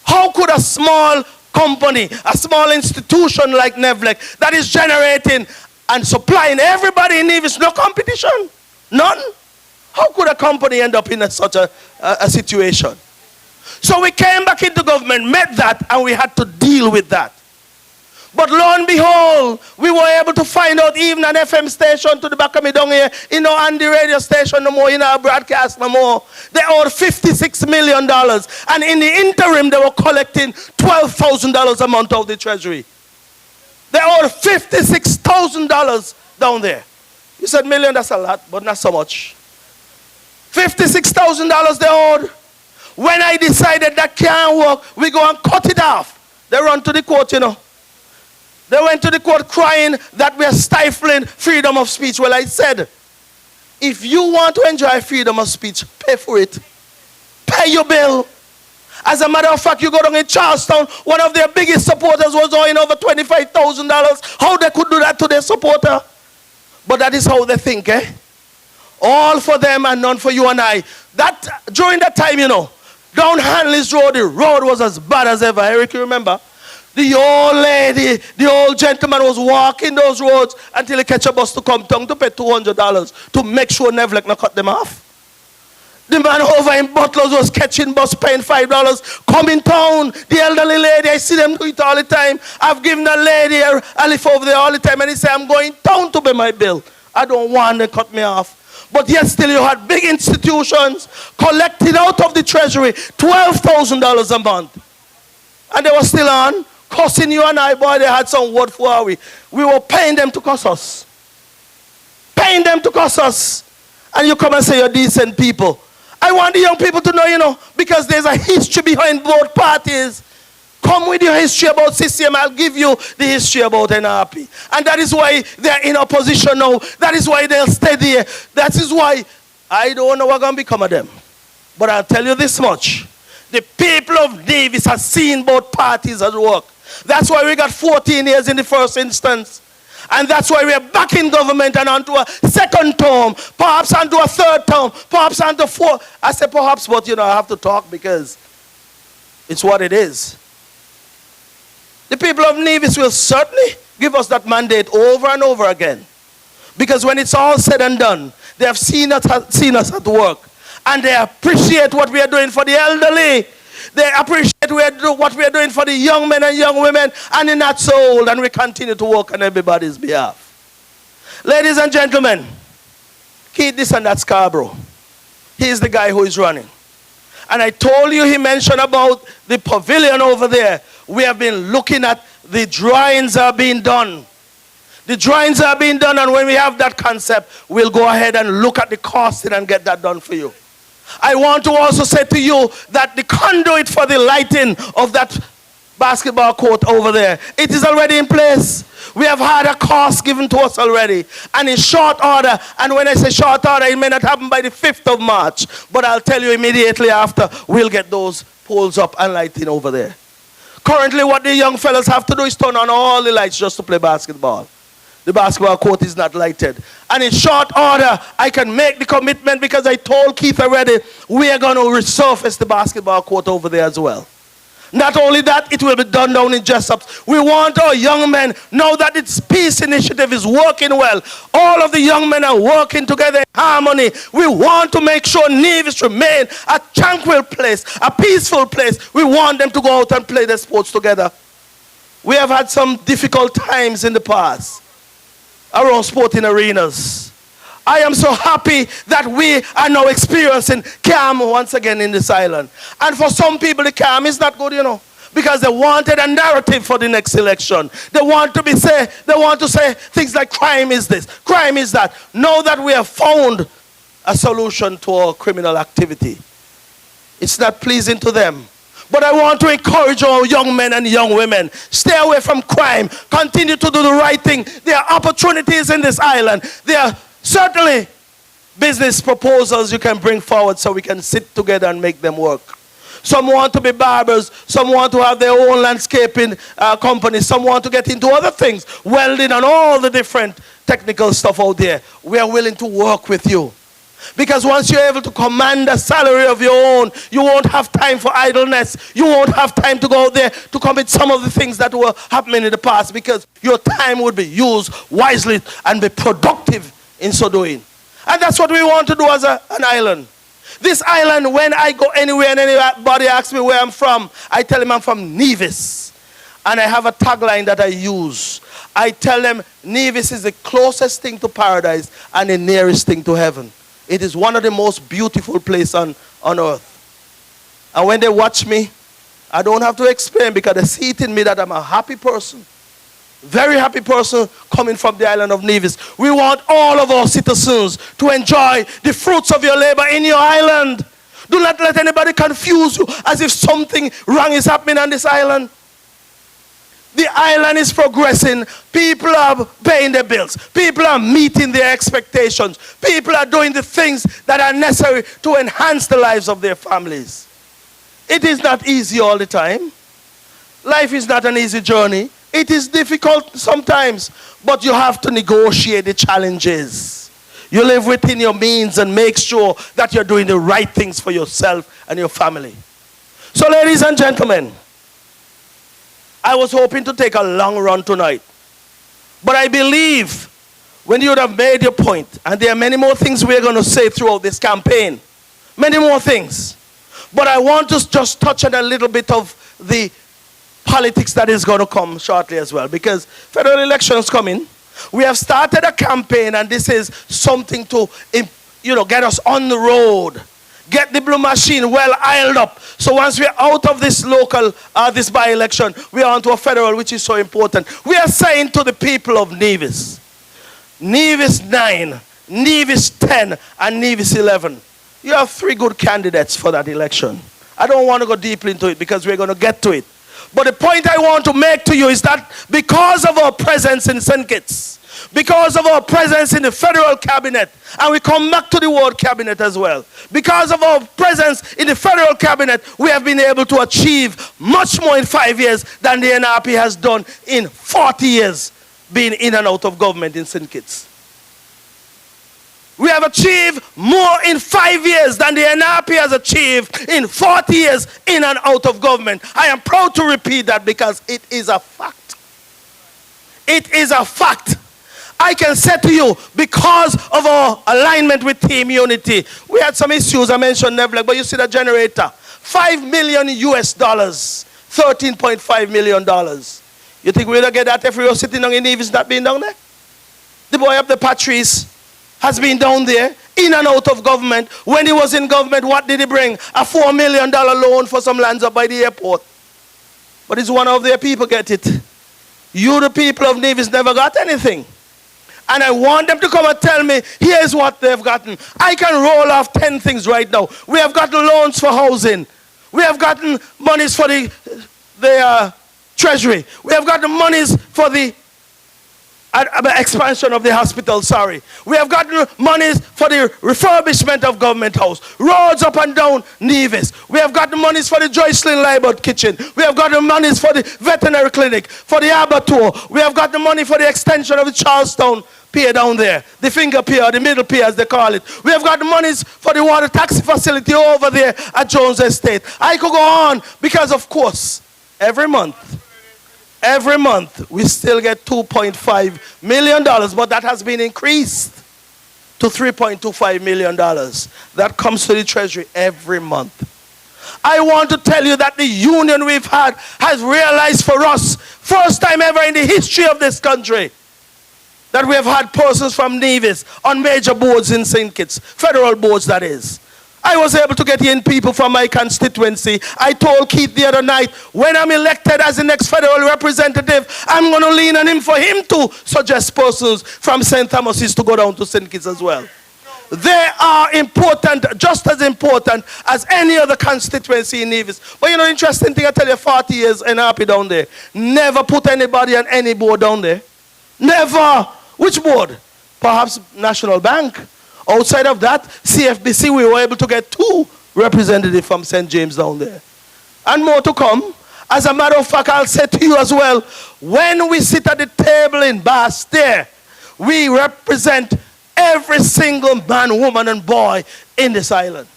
How could a small company, a small institution like Nevlec, that is generating and supplying everybody in Nevis, no competition? None? How could a company end up in such a situation? So we came back into government, met that, and we had to deal with that. But lo and behold, we were able to find out even an FM station to the back of me down here, on the radio station no more, in our broadcast no more. They owed $56 million. And in the interim, they were collecting $12,000 a month out of the treasury. They owed $56,000 down there. You said million, that's a lot, but not so much. $56,000 they owed. When I decided that can't work, we go and cut it off. They run to the court, They went to the court crying that we are stifling freedom of speech. Well, I said, if you want to enjoy freedom of speech, pay for it. Pay your bill. As a matter of fact, you go down in Charlestown, one of their biggest supporters was owing over $25,000. How they could do that to their supporter? But that is how they think, All for them and none for you and I. During that time, down Hanley's Road, the road was as bad as ever. Eric, you remember? The old lady, the old gentleman was walking those roads until he catch a bus to come down to pay $200 to make sure Nevlec not cut them off. The man over in Butlers was catching bus paying $5. Coming town, the elderly lady, I see them do it all the time. I've given a lady a lift over there all the time, and he said, I'm going town to pay my bill. I don't want to cut me off. But yet still you had big institutions collecting out of the treasury $12,000 a month. And they were still on, cussing you and I, boy, they had some word for our we. We were paying them to cuss us. Paying them to cuss us. And you come and say you're decent people. I want the young people to know, because there's a history behind both parties. Come with your history about CCM, I'll give you the history about NRP. And that is why they're in opposition now. That is why they'll stay there. That is why I don't know what's going to become of them. But I'll tell you this much. The people of Davis have seen both parties at work. That's why we got 14 years in the first instance. And that's why we're back in government and onto a second term, perhaps onto a third term, perhaps onto fourth. I say perhaps, but I have to talk because it's what it is. The people of Nevis will certainly give us that mandate over and over again. Because when it's all said and done, they have seen us at work. And they appreciate what we are doing for the elderly. They appreciate what we are doing for the young men and young women and the not so old. And we continue to work on everybody's behalf. Ladies and gentlemen, Keith, this and that Scarborough. He's the guy who is running. And I told you he mentioned about the pavilion over there. We have been looking at the drawings are being done. The drawings are being done, and when we have that concept, we'll go ahead and look at the costing and get that done for you. I want to also say to you that the conduit for the lighting of that basketball court over there, it is already in place. We have had a cost given to us already, and in short order, and when I say short order, it may not happen by the 5th of March, but I'll tell you immediately after, we'll get those poles up and lighting over there. Currently, what the young fellas have to do is turn on all the lights just to play basketball. The basketball court is not lighted. And in short order, I can make the commitment because I told Keith already, we are going to resurface the basketball court over there as well. Not only that, it will be done down in Jessup. We want our young men, now that this peace initiative is working well, all of the young men are working together in harmony. We want to make sure Nevis remain a tranquil place, a peaceful place. We want them to go out and play their sports together. We have had some difficult times in the past around sporting arenas. I am so happy that we are now experiencing calm once again in this island. And for some people, the calm is not good, you know, because they wanted a narrative for the next election. They want to say things like crime is this, crime is that. Know that we have found a solution to our criminal activity. It's not pleasing to them. But I want to encourage all young men and young women. Stay away from crime. Continue to do the right thing. There are opportunities in this island. There are certainly business proposals you can bring forward so we can sit together and make them work. Some want to be barbers. Some want to have their own landscaping companies. Some want to get into other things. Welding and all the different technical stuff out there. We are willing to work with you. Because once you're able to command a salary of your own, you won't have time for idleness. You won't have time to go out there to commit some of the things that were happening in the past, because your time would be used wisely and be productive in so doing. And that's what we want to do as an island. This island, when I go anywhere and anybody asks me where I'm from, I tell them I'm from Nevis. And I have a tagline that I use. I tell them Nevis is the closest thing to paradise and the nearest thing to heaven. It is one of the most beautiful places on earth. And when they watch me, I don't have to explain, because they see it in me that I'm a happy person. Very happy person coming from the island of Nevis. We want all of our citizens to enjoy the fruits of your labor in your island. Do not let anybody confuse you as if something wrong is happening on this island. The island is progressing. People are paying their bills. People are meeting their expectations. People are doing the things that are necessary to enhance the lives of their families. It is not easy all the time. Life is not an easy journey. It is difficult sometimes, but you have to negotiate the challenges. You live within your means and make sure that you're doing the right things for yourself and your family. So, ladies and gentlemen, I was hoping to take a long run tonight. But I believe when you would have made your point, and there are many more things we're going to say throughout this campaign, many more things. But I want to just touch on a little bit of the politics that is going to come shortly as well, because federal elections coming. We have started a campaign, and this is something to, get us on the road. Get the blue machine well oiled up. So once we're out of this local, this by-election, we are onto a federal, which is so important. We are saying to the people of Nevis, Nevis 9, Nevis 10, and Nevis 11, you have 3 good candidates for that election. I don't want to go deeply into it because we're going to get to it. But the point I want to make to you is that because of our presence in St. Kitts, because of our presence in the federal cabinet, and we come back to the world cabinet as well, because of our presence in the federal cabinet, we have been able to achieve much more in 5 years than the NRP has done in 40 years being in and out of government in St. Kitts. We have achieved more in 5 years than the NRP has achieved in 40 years in and out of government. I am proud to repeat that because it is a fact. It is a fact. I can say to you, because of our alignment with Team Unity, we had some issues. I mentioned Nevlek, but you see the generator. $5 million US, $13.5 million. You think we'll get that if we were sitting down in Nevis not being down there? The boy up the Patrice has been down there in and out of government. When he was in government, what did he bring? A $4 million loan for some lands up by the airport. But it's one of their people get it. You, the people of Nevis, never got anything. And I want them to come and tell me, here's what they've gotten. I can roll off 10 things right now. We have gotten loans for housing. We have gotten monies for the treasury. We have gotten monies for the expansion of the hospital, We have gotten monies for the refurbishment of government house. Roads up and down Nevis. We have gotten monies for the Joycelyn Libert kitchen. We have gotten monies for the veterinary clinic, for the abattoir. We have gotten money for the extension of the Charlestown pier down there. The finger pier, the middle pier as they call it. We have gotten monies for the water taxi facility over there at Jones Estate. I could go on because, of course, every month we still get $2.5 million, but that has been increased to $3.25 million. That comes to the treasury every month. I want to tell you that the union we've had has realized for us, first time ever in the history of this country, that we have had persons from Nevis on major boards in St. Kitts, federal boards that is. I was able to get in people from my constituency. I told Keith the other night, when I'm elected as the next federal representative, I'm going to lean on him for him to suggest persons from St. Thomas's to go down to St. Kitts as well. They are important, just as important as any other constituency in Nevis. But you know, interesting thing, I tell you, 40 years and happy down there. Never put anybody on any board down there. Never. Which board? Perhaps National Bank. Outside of that, CFBC, we were able to get 2 representatives from St. James down there. And more to come. As a matter of fact, I'll say to you as well, when we sit at the table in Bass there, we represent every single man, woman, and boy in this island.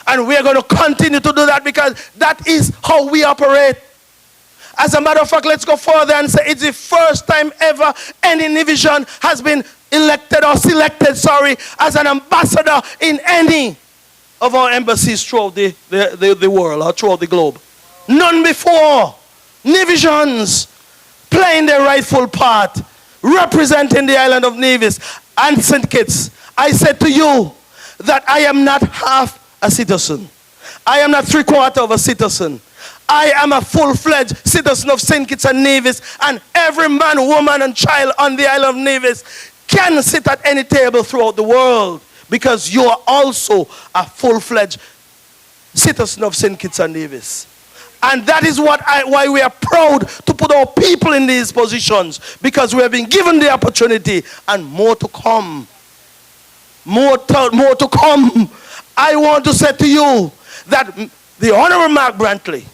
And we're going to continue to do that because that is how we operate. As a matter of fact, let's go further and say it's the first time ever any division has been elected or selected, as an ambassador in any of our embassies throughout the world or throughout the globe. None before. Nevisions playing their rightful part, representing the island of Nevis and St. Kitts. I said to you that I am not half a citizen. I am not 3/4 of a citizen. I am a full-fledged citizen of St. Kitts and Nevis, and every man, woman, and child on the island of Nevis can sit at any table throughout the world because you are also a full-fledged citizen of St. Kitts and Nevis. And that is why we are proud to put our people in these positions, because we have been given the opportunity and more to come. More to come. I want to say to you that the Honorable Mark Brantley,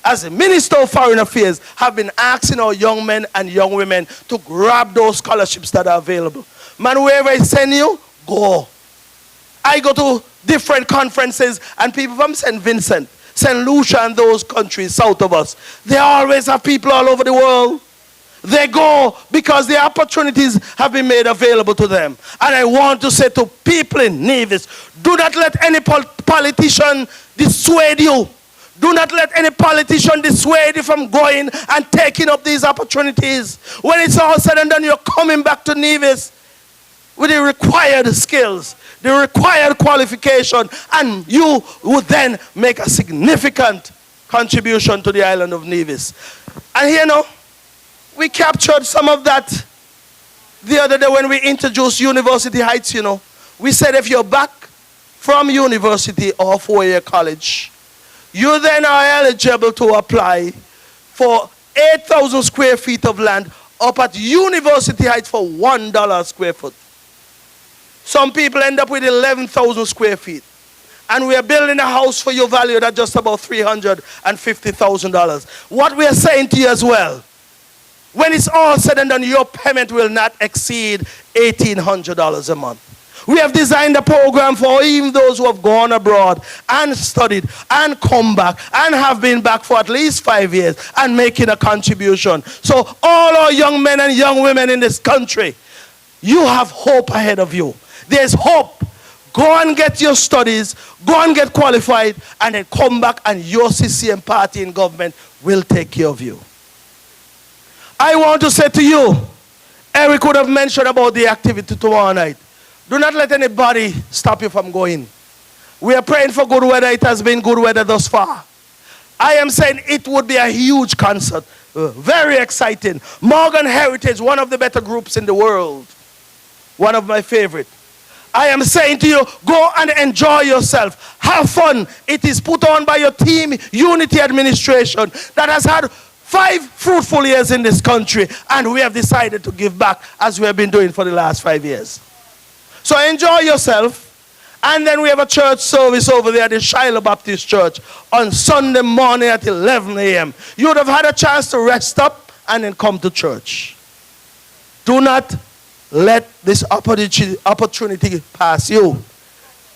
as the Minister of Foreign Affairs, have been asking our young men and young women to grab those scholarships that are available. Man, wherever I send you, go. I go to different conferences and people from St. Vincent, St. Lucia and those countries south of us, they always have people all over the world. They go because the opportunities have been made available to them. And I want to say to people in Nevis, do not let any politician dissuade you. Do not let any politician dissuade you from going and taking up these opportunities. When it's all said and done, you're coming back to Nevis with the required skills, the required qualification, and you would then make a significant contribution to the island of Nevis. And you know, we captured some of that the other day when we introduced University Heights, you know. We said if you're back from university or 4-year college, you then are eligible to apply for 8,000 square feet of land up at University Heights for $1 a square foot. Some people end up with 11,000 square feet. And we are building a house for you valued at just about $350,000. What we are saying to you as well, when it's all said and done, your payment will not exceed $1,800 a month. We have designed a program for even those who have gone abroad and studied and come back and have been back for at least 5 years and making a contribution. So all our young men and young women in this country, you have hope ahead of you. There's hope. Go and get your studies, go and get qualified, and then come back and your CCM party in government will take care of you. I want to say to you, Eric would have mentioned about the activity tomorrow night. Do not let anybody stop you from going. We are praying for good weather. It has been good weather thus far. I am saying it would be a huge concert. Very exciting. Morgan Heritage, one of the better groups in the world. One of my favorite. I am saying to you, go and enjoy yourself. Have fun. It is put on by your team, Unity Administration, that has had 5 fruitful years in this country. And we have decided to give back as we have been doing for the last 5 years. So enjoy yourself. And then we have a church service over there at the Shiloh Baptist Church on Sunday morning at 11 a.m. You would have had a chance to rest up and then come to church. Do not let this opportunity pass you.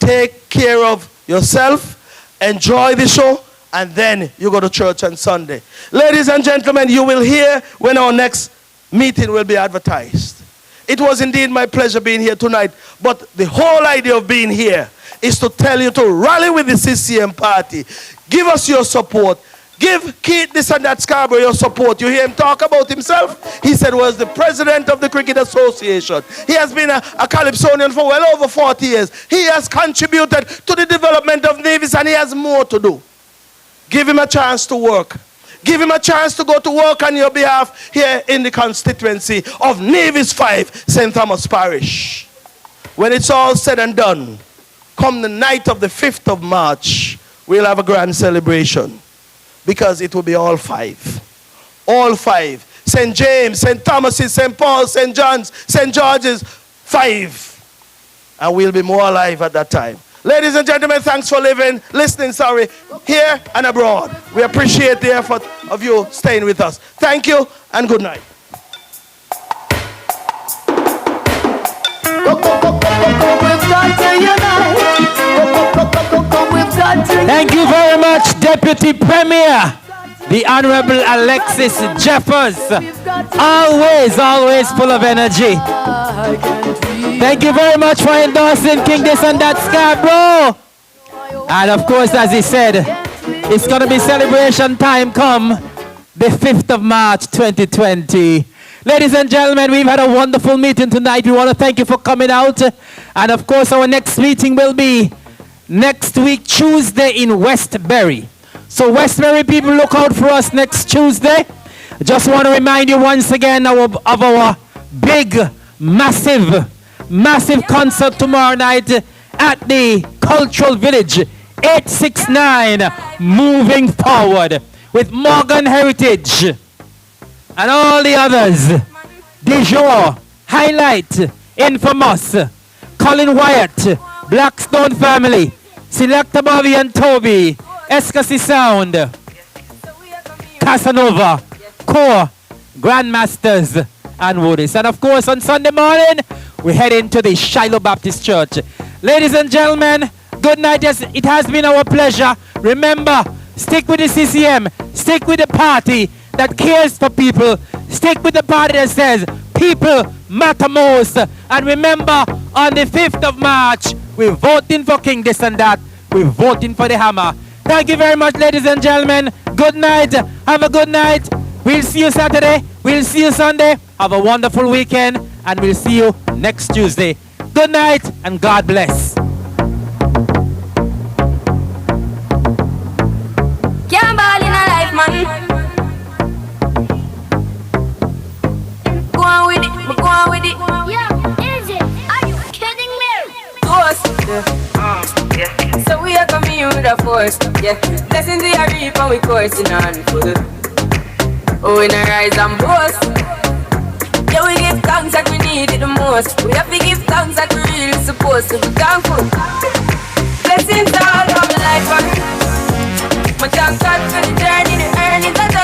Take care of yourself, enjoy the show, and then you go to church on Sunday. Ladies and gentlemen, you will hear when our next meeting will be advertised. It was indeed my pleasure being here tonight, but the whole idea of being here is to tell you to rally with the CCM party. Give us your support. Give Keith this and that Scarborough your support. You hear him talk about himself? He said was the president of the Cricket Association. He has been a Calypsonian for well over 40 years. He has contributed to the development of Nevis and he has more to do. Give him a chance to work. Give him a chance to go to work on your behalf here in the constituency of Nevis 5, St. Thomas Parish. When it's all said and done, come the night of the 5th of March, we'll have a grand celebration. Because it will be all 5. All 5. St. James, St. Thomas's, St. Paul's, St. John's, St. George's, 5. And we'll be more alive at that time. Ladies and gentlemen, thanks for listening, here and abroad. We appreciate the effort of you staying with us. Thank you and good night. Thank you very much, Deputy Premier, the Honorable Alexis Jeffers. Always full of energy. Thank you very much for endorsing King This and That Scarborough. And of course, as he said, it's going to be celebration time come the 5th of March 2020. Ladies and gentlemen, we've had a wonderful meeting tonight. We want to thank you for coming out. And of course, our next meeting will be next week, Tuesday in Westbury. So Westbury people, look out for us next Tuesday. Just want to remind you once again of our big, massive concert tomorrow night at the Cultural Village, 869, moving forward with Morgan Heritage and all the others. De jour, Highlight, Infamous, Colin Wyatt, Blackstone Family, Selecta Bobby and Toby, Escasy Sound, Casanova, Core, Grandmasters, and Woodies. And of course, on Sunday morning, we head into the Shiloh Baptist Church. Ladies and gentlemen, good night. Yes, it has been our pleasure. Remember, stick with the CCM. Stick with the party that cares for people. Stick with the party that says people matter most. And remember, on the 5th of March, we're voting for King This and That. We're voting for the hammer. Thank you very much, ladies and gentlemen. Good night. Have a good night. We'll see you Saturday. We'll see you Sunday. Have a wonderful weekend. And we'll see you next Tuesday. Good night and God bless. Can't ball in a life, man. Go on with it. Go on with it. Yeah, is it? Are you kidding me? Ghost. Yeah. So we are coming with a force. Yeah. Blessings we are reaping, we coursing on full. Oh, we not rise and boast. Yeah, we give thanks that we need it the most. We have to give thanks that we really supposed to be thankful. Blessings all of my life, man. My thanks God for the journey.